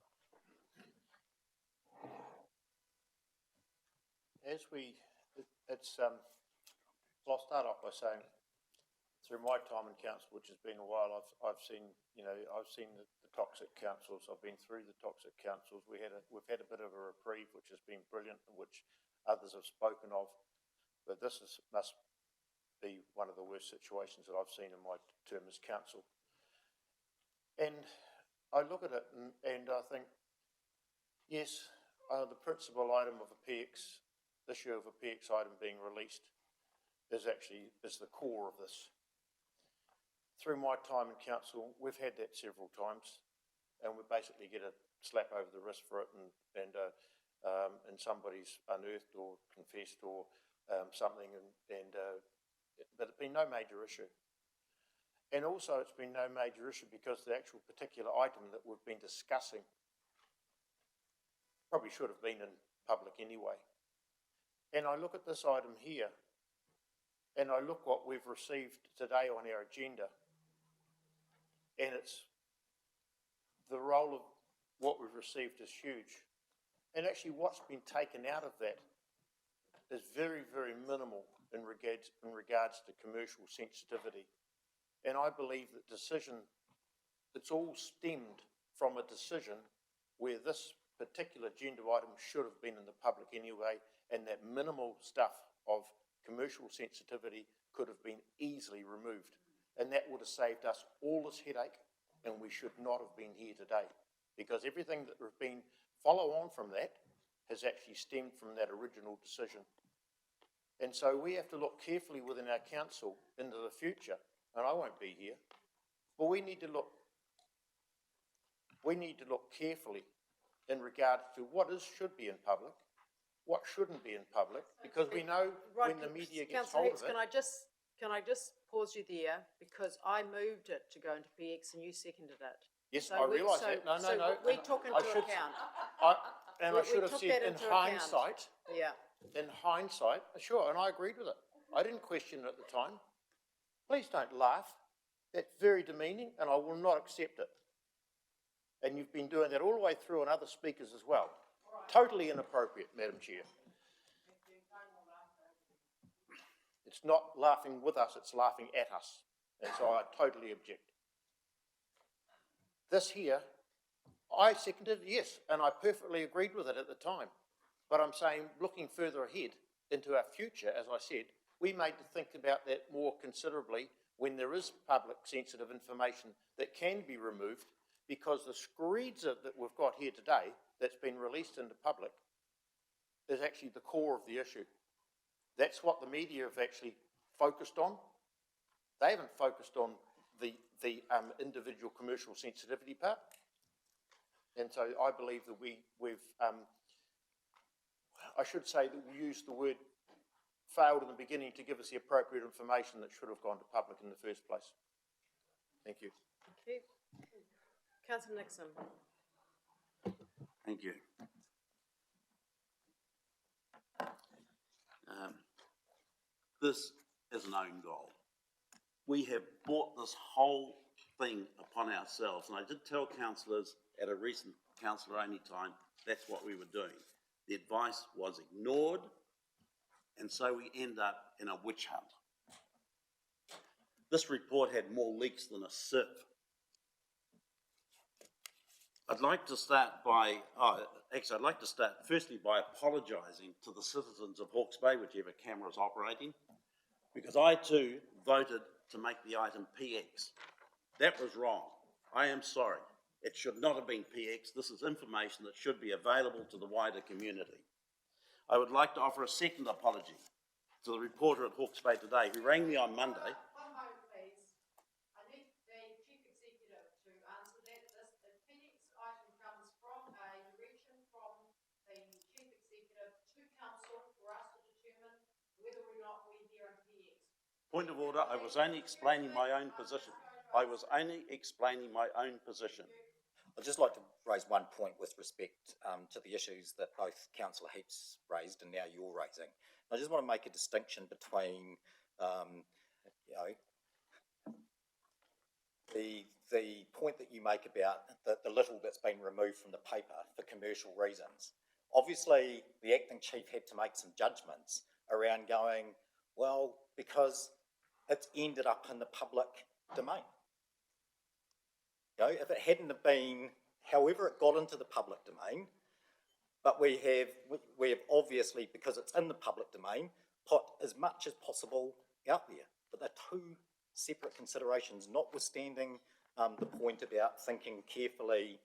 I'll start off by saying, through my time in council, which has been a while, I've seen, I've seen the toxic councils. I've been through the toxic councils. We've had a bit of a reprieve, which has been brilliant, which others have spoken of. But this must be one of the worst situations that I've seen in my term as council. And I look at it and I think, yes, the principal item of a PX, issue of a PX item being released is the core of this. Through my time in council, we've had that several times, and we basically get a slap over the wrist for it, and somebody's unearthed or confessed or something, but it's been no major issue. And also, it's been no major issue because the actual particular item that we've been discussing probably should have been in public anyway. And I look at this item here, and I look what we've received today on our agenda, and it's the role of what we've received is huge. And actually what's been taken out of that is very, very minimal in regards to commercial sensitivity. And I believe that it's all stemmed from a decision where this particular agenda item should have been in the public anyway, and that minimal stuff of commercial sensitivity could have been easily removed. And that would have saved us all this headache, and we should not have been here today, because everything that has been follow on from that has actually stemmed from that original decision. And so we have to look carefully within our council into the future, and I won't be here, but we need to look carefully in regard to what should be in public, what shouldn't be in public, because we know when the media gets hold of it. Can I just pause you there, because I moved it to go into PX and you seconded it. Yes, So I realise that. No. We took into account. I should have said in hindsight. Yeah. In hindsight, sure, and I agreed with it. I didn't question it at the time. Please don't laugh. That's very demeaning, and I will not accept it. And you've been doing that all the way through on other speakers as well. Totally inappropriate, Madam Chair. It's not laughing with us, it's laughing at us. And so I totally object. This here, I seconded, yes, and I perfectly agreed with it at the time. But I'm saying, looking further ahead into our future, as I said, we need to think about that more considerably when there is public sensitive information that can be removed, because the screeds that we've got here today that's been released into public is actually the core of the issue. That's what the media have actually focused on. They haven't focused on the individual commercial sensitivity part. And so I believe that I should say that we used the word failed in the beginning to give us the appropriate information that should have gone to public in the first place. Thank you. Thank you. Councillor Nixon. Thank you. This is an own goal. We have brought this whole thing upon ourselves, and I did tell councillors at a recent councillor-only time that's what we were doing. The advice was ignored, and so we end up in a witch hunt. This report had more leaks than a sieve. I'd like to start by, I'd like to start firstly by apologising to the citizens of Hawke's Bay, whichever camera is operating, because I too voted to make the item PX. That was wrong. I am sorry. It should not have been PX. This is information that should be available to the wider community. I would like to offer a second apology to the reporter at Hawke's Bay Today who rang me on Monday. One moment, please. I need the chief executive to answer that. The PX item comes from a direction from the chief executive to council for us to determine whether or not we're here in PX. Point of order, I was only explaining my own position. I was only explaining my own position. I'd just like to raise one point with respect to the issues that both Councillor Heaps raised and now you're raising. I just want to make a distinction between, the point that you make about the little that's been removed from the paper for commercial reasons. Obviously, the acting chief had to make some judgments around going, well, because it's ended up in the public domain. If it hadn't have been, however it got into the public domain, but we have obviously, because it's in the public domain, put as much as possible out there. But they're two separate considerations, notwithstanding the point about thinking carefully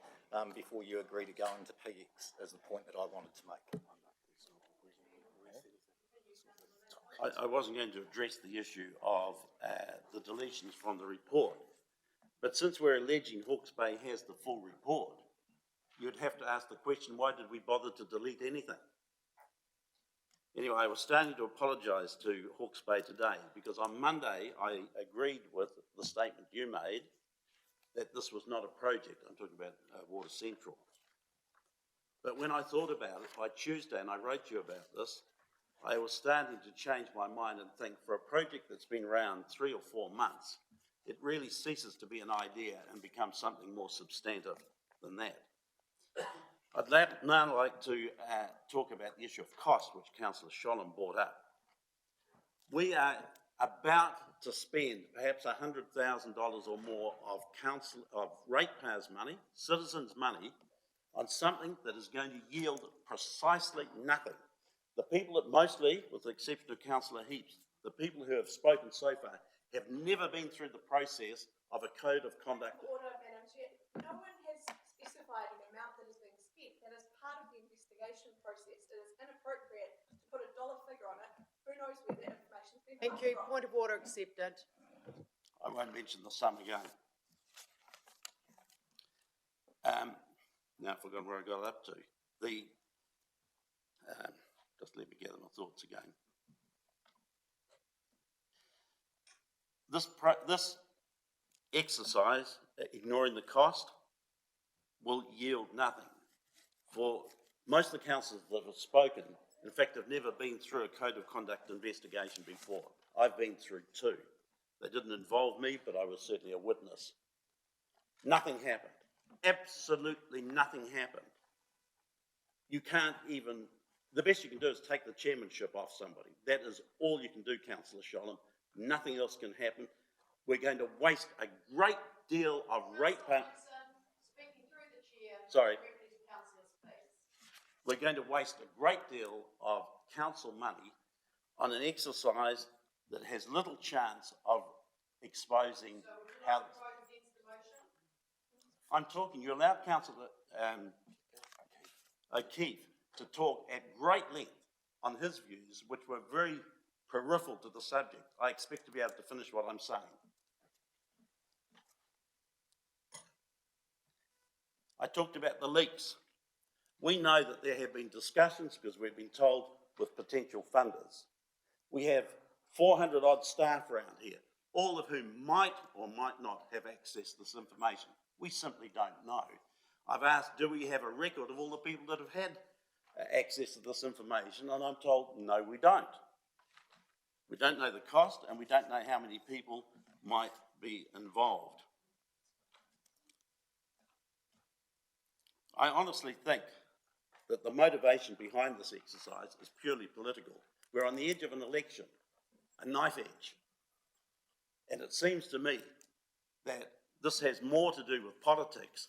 before you agree to go into PX, is the point that I wanted to make. I wasn't going to address the issue of the deletions from the report. But since we're alleging Hawke's Bay has the full report, you'd have to ask the question, why did we bother to delete anything? Anyway, I was starting to apologise to Hawke's Bay Today because on Monday I agreed with the statement you made that this was not a project. I'm talking about Water Central. But when I thought about it by Tuesday, and I wrote you about this, I was starting to change my mind and think for a project that's been around 3 or 4 months, it really ceases to be an idea and becomes something more substantive than that. I'd now like to talk about the issue of cost, which Councillor Scholem brought up. We are about to spend perhaps $100,000 or more of ratepayers' money, citizens' money, on something that is going to yield precisely nothing. The people that mostly, with the exception of Councillor Heaps, the people who have spoken so far have never been through the process of a code of conduct. Order, Madam Chair. No one has specified an amount that is being spent. That is part of the investigation process. It is inappropriate to put a dollar figure on it. Who knows where that information's been Thank you. Point of order accepted. I won't mention the sum again. Now I've forgotten where I got up to. Just let me gather my thoughts again. This exercise, ignoring the cost, will yield nothing. For most of the councillors that have spoken, in fact, have never been through a code of conduct investigation before. I've been through 2. They didn't involve me, but I was certainly a witness. Nothing happened. Absolutely nothing happened. You can't even, the best you can do is take the chairmanship off somebody. That is all you can do, Councillor Scholem. Nothing else can happen. We're going to waste a great deal of ratepayer. Speaking through the chair. Sorry. Directly to councillors, please. We're going to waste a great deal of council money on an exercise that has little chance of exposing how. So would you like to vote against the motion? I'm talking, you allowed Councillor O'Keefe to talk at great length on his views, which were very peripheral to the subject. I expect to be able to finish what I'm saying. I talked about the leaks. We know that there have been discussions, because we've been told, with potential funders. We have 400 odd staff around here, all of whom might or might not have access to this information. We simply don't know. I've asked, do we have a record of all the people that have had access to this information? And I'm told, no, we don't. We don't know the cost, and we don't know how many people might be involved. I honestly think that the motivation behind this exercise is purely political. We're on the edge of an election, a knife edge. And it seems to me that this has more to do with politics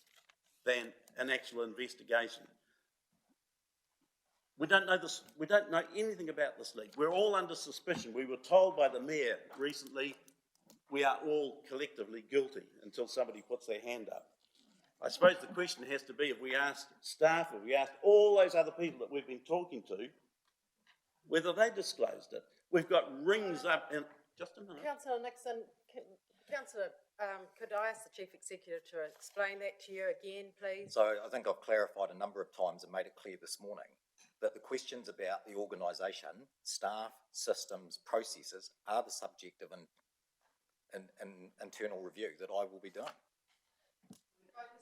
than an actual investigation. We don't know anything about this leak. We're all under suspicion. We were told by the Mayor recently, we are all collectively guilty until somebody puts their hand up. I suppose the question has to be, if we asked staff, if we asked all those other people that we've been talking to, whether they disclosed it. We've got rings up in, just a minute. Councillor Nixon, Councillor, could I ask the Chief Executive to explain that to you again, please? So I think I've clarified a number of times and made it clear this morning that the questions about the organisation, staff, systems, processes are the subject of an internal review that I will be doing.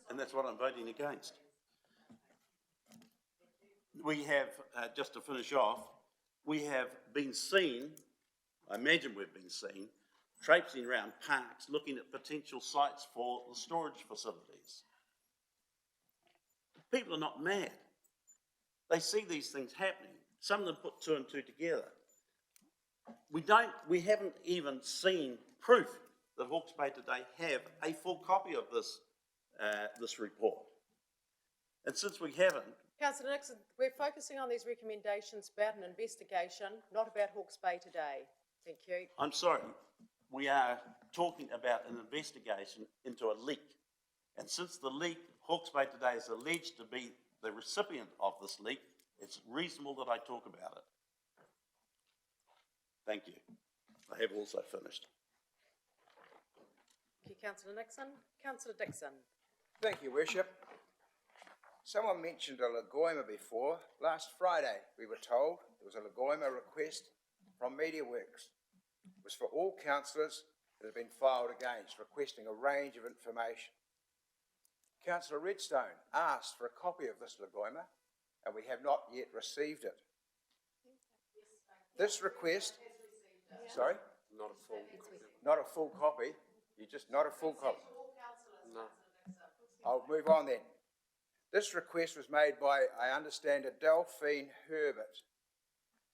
And that's what I'm voting against. We have, just to finish off, we have been seen, I imagine we've been seen, traipsing around parks looking at potential sites for the storage facilities. People are not mad. They see these things happening. Some of them put two and two together. We haven't even seen proof that Hawke's Bay today have a full copy of this report. And since we haven't, Councillor Nixon, we're focusing on these recommendations about an investigation, not about Hawke's Bay today. Thank you. I'm sorry, we are talking about an investigation into a leak. And since the leak, Hawke's Bay today is alleged to be the recipient of this leak, it's reasonable that I talk about it. Thank you. I have also finished. Thank you, Councillor Nixon. Councillor Dixon. Thank you, Worship. Someone mentioned a Lagoima before. Last Friday, we were told there was a Lagoima request from MediaWorks. It was for all councillors that had been filed against, requesting a range of information. Councillor Redstone asked for a copy of this Lagoima, and we have not yet received it. This request, sorry? Not a full. Not a full copy. Not a full copy. No. I'll move on then. This request was made by, I understand, a Delphine Herbert.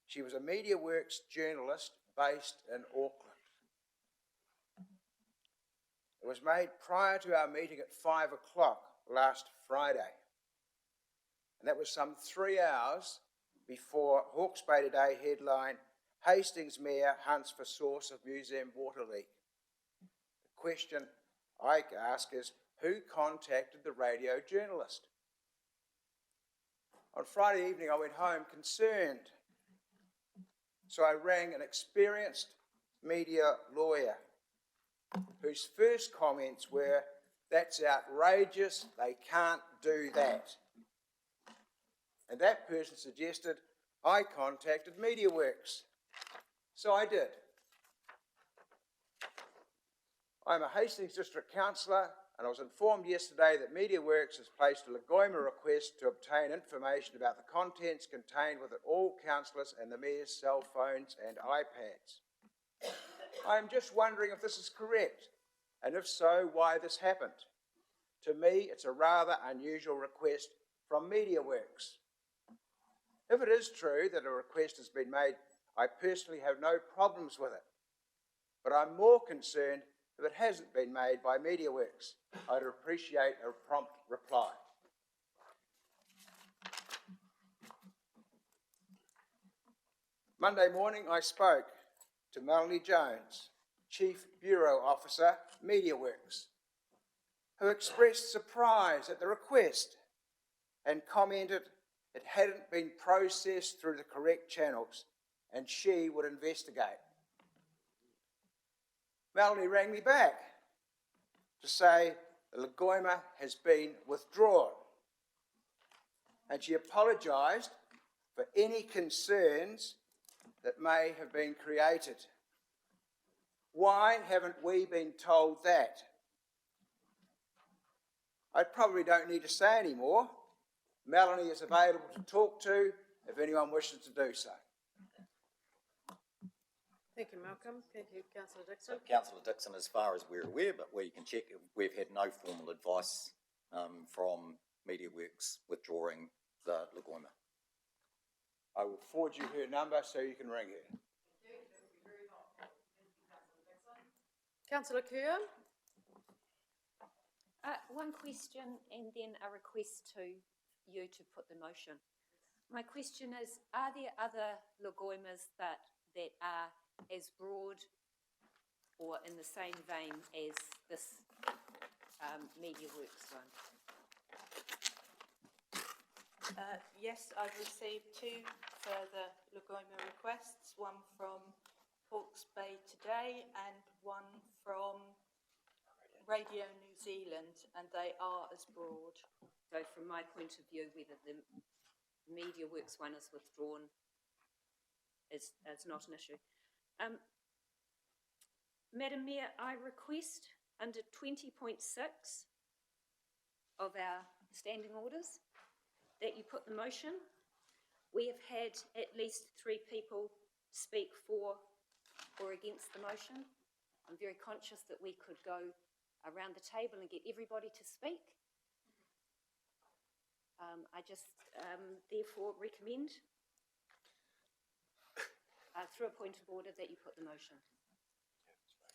She was a MediaWorks journalist based in Auckland. It was made prior to our meeting at 5 o'clock last Friday. And that was some 3 hours before Hawke's Bay Today headline, Hastings Mayor hunts for source of museum water leak. The question I ask is, who contacted the radio journalist? On Friday evening, I went home concerned. So I rang an experienced media lawyer whose first comments were, that's outrageous, they can't do that. And that person suggested I contacted MediaWorks. So I did. I'm a Hastings District Councillor, and I was informed yesterday that MediaWorks has placed a Lagoima request to obtain information about the contents contained within all councillors and the Mayor's cell phones and iPads. I'm just wondering if this is correct, and if so, why this happened. To me, it's a rather unusual request from MediaWorks. If it is true that a request has been made, I personally have no problems with it. But I'm more concerned if it hasn't been made by MediaWorks. I'd appreciate a prompt reply. Monday morning, I spoke to Melanie Jones, Chief Bureau Officer, MediaWorks, who expressed surprise at the request and commented it hadn't been processed through the correct channels and she would investigate. Melanie rang me back to say the Lagoima has been withdrawn, and she apologised for any concerns that may have been created. Why haven't we been told that? I probably don't need to say any more. Melanie is available to talk to if anyone wishes to do so. Thank you, Malcolm. Thank you, Councillor Dixon. Councillor Dixon, as far as we're aware, but we can check, we've had no formal advice from MediaWorks withdrawing the Lagoima. I will forward you her number so you can ring her. Councillor Kerr. One question and then a request to you to put the motion. My question is, are there other Lagoimas that are as broad or in the same vein as this Media Works one? Yes, I've received two further Lagoima requests, one from Hawke's Bay Today and one from Radio New Zealand, and they are as broad. So from my point of view, whether the Media Works one is withdrawn is not an issue. Madam Mayor, I request under 20.6 of our standing orders that you put the motion. We have had at least 3 people speak for or against the motion. I'm very conscious that we could go around the table and get everybody to speak. I just therefore recommend through a point of order that you put the motion.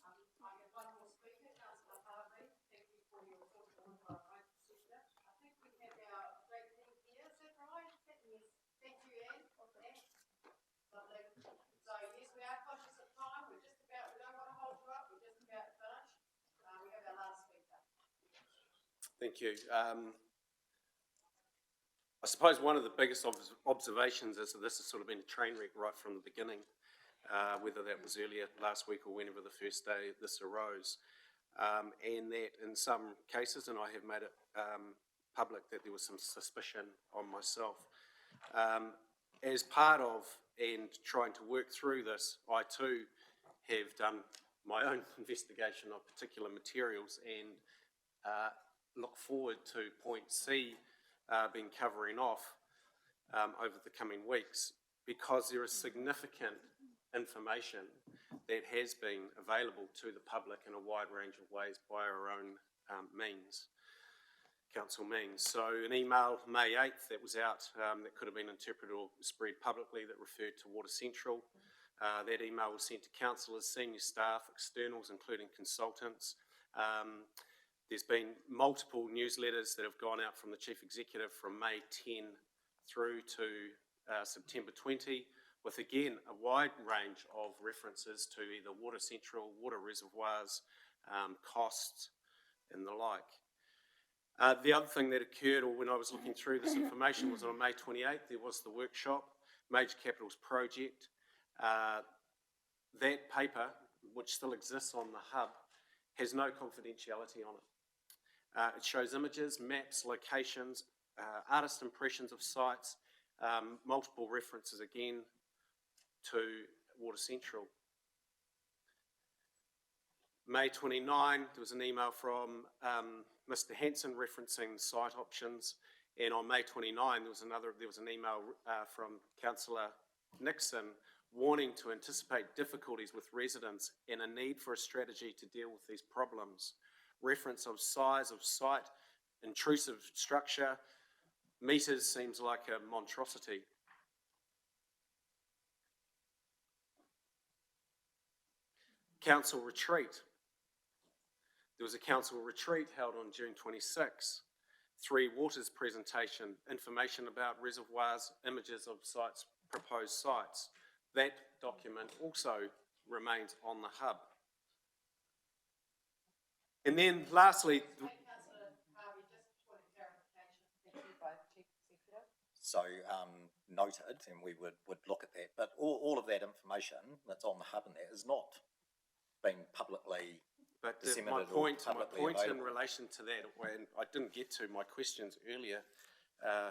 I have one more speaker, Councillor Harvey. Thank you for your point of order. I accept that. I think we have our JP here. Is that right? Yes. Thank you, Anne. Lovely. So yes, we are conscious of time. We don't want to hold you up. We're just about to finish. We have our last speaker. Thank you. I suppose one of the biggest observations is that this has sort of been a train wreck right from the beginning, whether that was earlier last week or whenever the first day this arose. And that in some cases, and I have made it public, that there was some suspicion on myself. As part of and trying to work through this, I too have done my own investigation of particular materials and look forward to point C being covering off over the coming weeks, because there is significant information that has been available to the public in a wide range of ways by our own means, council means. So an email May 8th that was out that could have been interpreted or spread publicly that referred to Water Central. That email was sent to councillors, senior staff, externals including consultants. There's been multiple newsletters that have gone out from the Chief Executive from May 10 through to September 20, with again a wide range of references to either Water Central, water reservoirs, costs and the like. The other thing that occurred, or when I was looking through this information, was on May 28th, there was the workshop, Major Capitals Project. That paper, which still exists on the hub, has no confidentiality on it. It shows images, maps, locations, artist impressions of sites, multiple references again to Water Central. May 29, there was an email from Mr. Hanson referencing site options, and on May 29 there was an email from Councillor Nixon warning to anticipate difficulties with residents and a need for a strategy to deal with these problems. Reference of size of site, intrusive structure, metres seems like a monstrosity. Council retreat. There was a council retreat held on June 26. 3 Waters presentation, information about reservoirs, images of sites, proposed sites. That document also remains on the hub. And then lastly... Councillor Harvey, just a point of clarification. Thank you, by Chief Executive. So noted, and we would look at that. But all of that information that's on the hub and that is not being publicly disseminated or publicly available. In relation to that, when I didn't get to my questions earlier,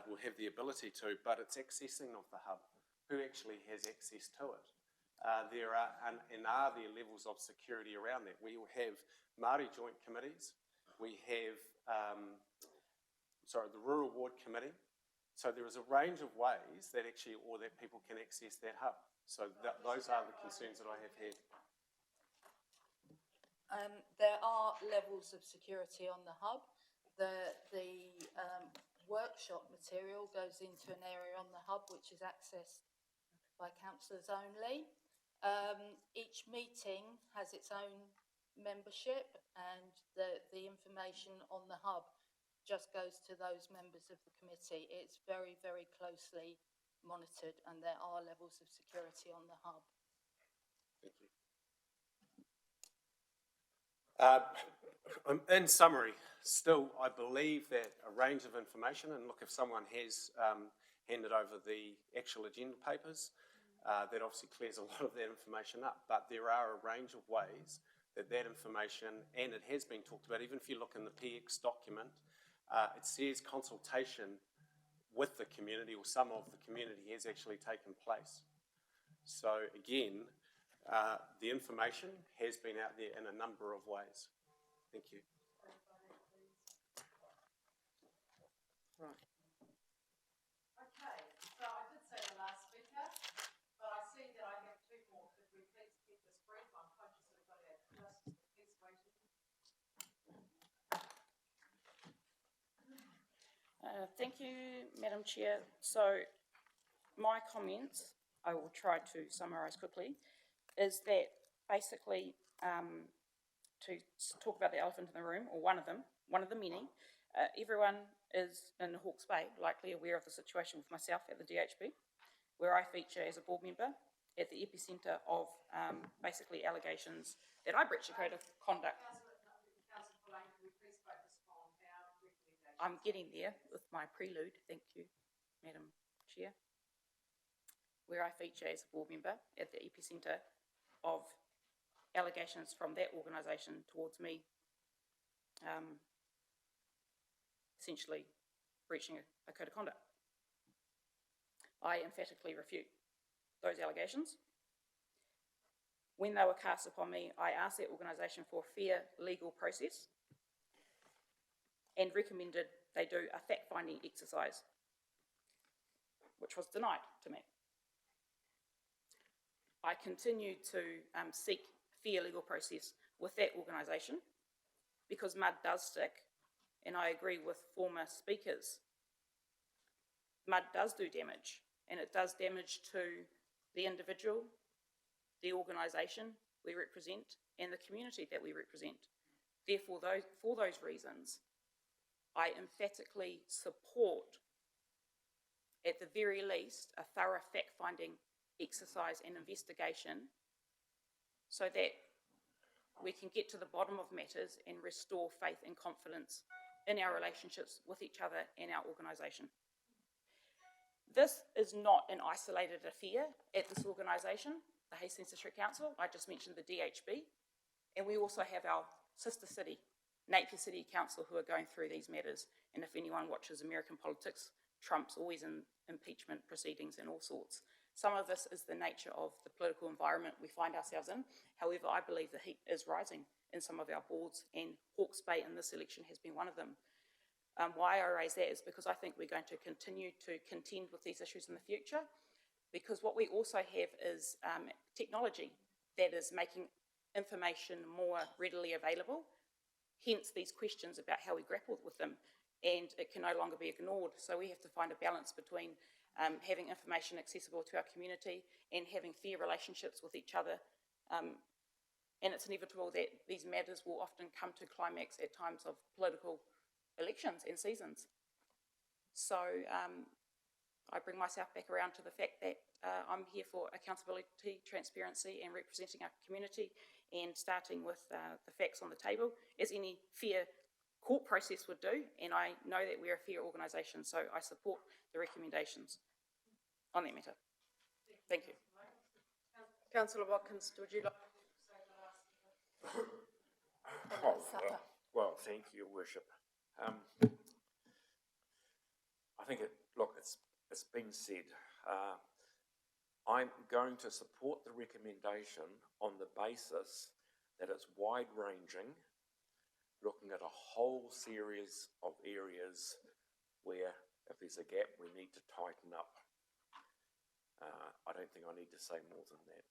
will have the ability to, but it's accessing of the hub. Who actually has access to it? Are there levels of security around that? We have Māori joint committees. We have, the Rural Ward Committee. So there is a range of ways that that people can access that hub. So those are the concerns that I have had. There are levels of security on the hub. The workshop material goes into an area on the hub which is accessed by councillors only. Each meeting has its own membership, and the information on the hub just goes to those members of the committee. It's very, very closely monitored, and there are levels of security on the hub. Thank you. In summary, still, I believe that a range of information, and look, if someone has handed over the actual agenda papers, that obviously clears a lot of that information up, but there are a range of ways that that information, and it has been talked about, even if you look in the PX document, it says consultation with the community, or some of the community, has actually taken place. So again, the information has been out there in a number of ways. Thank you. Right. Okay, so I did say the last speaker, but I see that I have two more. Could we please keep this brief? I'm conscious we've got our justice of the peace waiting. Thank you, Madam Chair. So my comments, I will try to summarise quickly, is that basically to talk about the elephant in the room, or one of the many, everyone is in Hawke's Bay likely aware of the situation with myself at the DHB, where I feature as a board member at the epicentre of basically allegations that I breached the code of conduct. I'm getting there with my prelude, thank you, Madam Chair, where I feature as a board member at the epicentre of allegations from that organisation towards me, essentially breaching a code of conduct. I emphatically refute those allegations. When they were cast upon me, I asked that organisation for a fair legal process and recommended they do a fact-finding exercise, which was denied to me. I continue to seek fair legal process with that organisation because mud does stick, and I agree with former speakers. Mud does do damage, and it does damage to the individual, the organisation we represent, and the community that we represent. Therefore, for those reasons, I emphatically support, at the very least, a thorough fact-finding exercise and investigation so that we can get to the bottom of matters and restore faith and confidence in our relationships with each other and our organisation. This is not an isolated affair at this organisation, the Hastings District Council. I just mentioned the DHB, and we also have our sister city, Napier City Council, who are going through these matters. And if anyone watches American politics, Trump's always in impeachment proceedings and all sorts. Some of this is the nature of the political environment we find ourselves in. However, I believe the heat is rising in some of our boards, and Hawke's Bay in this election has been one of them. Why I raise that is because I think we're going to continue to contend with these issues in the future, because what we also have is technology that is making information more readily available, hence these questions about how we grapple with them, and it can no longer be ignored. So we have to find a balance between having information accessible to our community and having fair relationships with each other. And it's inevitable that these matters will often come to climax at times of political elections and seasons. So I bring myself back around to the fact that I'm here for accountability, transparency, and representing our community, and starting with the facts on the table, as any fair court process would do, and I know that we're a fair organisation, so I support the recommendations on that matter. Thank you. Councillor Watkins, would you like to say the last? Well, thank you, Your Worship. I think it's been said. I'm going to support the recommendation on the basis that it's wide-ranging, looking at a whole series of areas where, if there's a gap, we need to tighten up. I don't think I need to say more than that.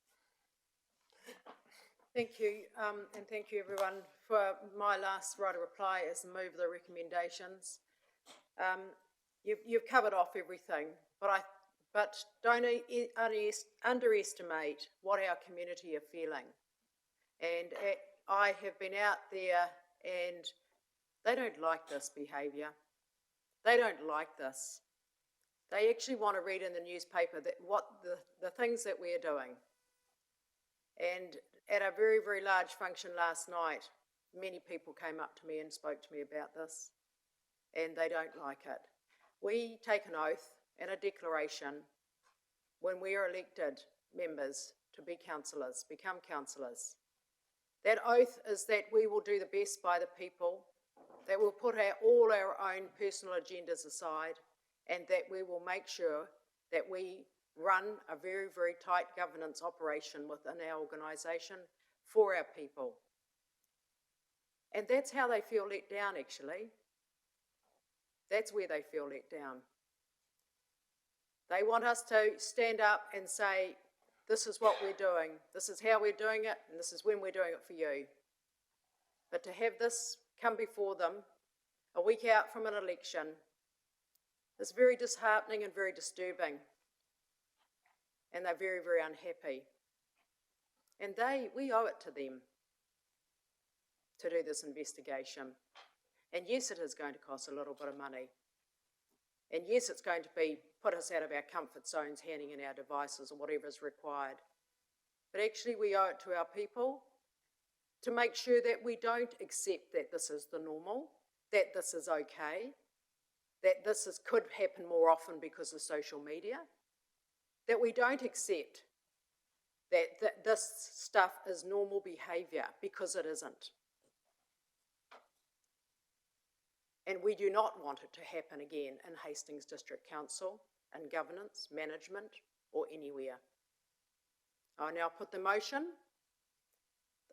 Thank you, and thank you everyone. For my last right of reply is to move the recommendations. You've covered off everything, but don't underestimate what our community are feeling. And I have been out there and they don't like this behaviour. They don't like this. They actually want to read in the newspaper that what the things that we're doing. And at a very, very large function last night, many people came up to me and spoke to me about this, and they don't like it. We take an oath and a declaration when we are elected members to be councillors, become councillors. That oath is that we will do the best by the people, that we'll put all our own personal agendas aside, and that we will make sure that we run a very, very tight governance operation within our organisation for our people. And that's how they feel let down, actually. That's where they feel let down. They want us to stand up and say, this is what we're doing, this is how we're doing it, and this is when we're doing it for you. But to have this come before them a week out from an election is very disheartening and very disturbing. And they're very, very unhappy. And we owe it to them to do this investigation. And yes, it is going to cost a little bit of money. And yes, it's going to put us out of our comfort zones, handing in our devices or whatever is required. But actually we owe it to our people to make sure that we don't accept that this is the normal, that this is okay, that could happen more often because of social media, that we don't accept that this stuff is normal behaviour, because it isn't. And we do not want it to happen again in Hastings District Council, in governance, management, or anywhere. I now put the motion.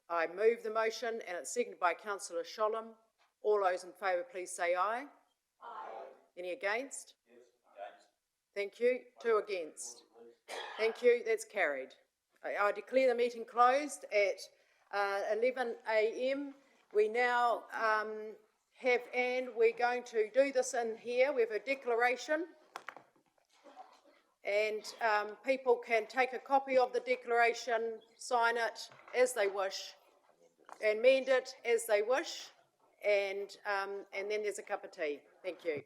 I move the motion, and it's seconded by Councillor Sholem. All those in favour, please say aye. Aye. Any against? Yes, against. Thank you. 2 against. Thank you. That's carried. I declare the meeting closed at 11 a.m. We now we're going to do this in here. We have a declaration, and people can take a copy of the declaration, sign it as they wish, and amend it as they wish, and then there's a cup of tea. Thank you.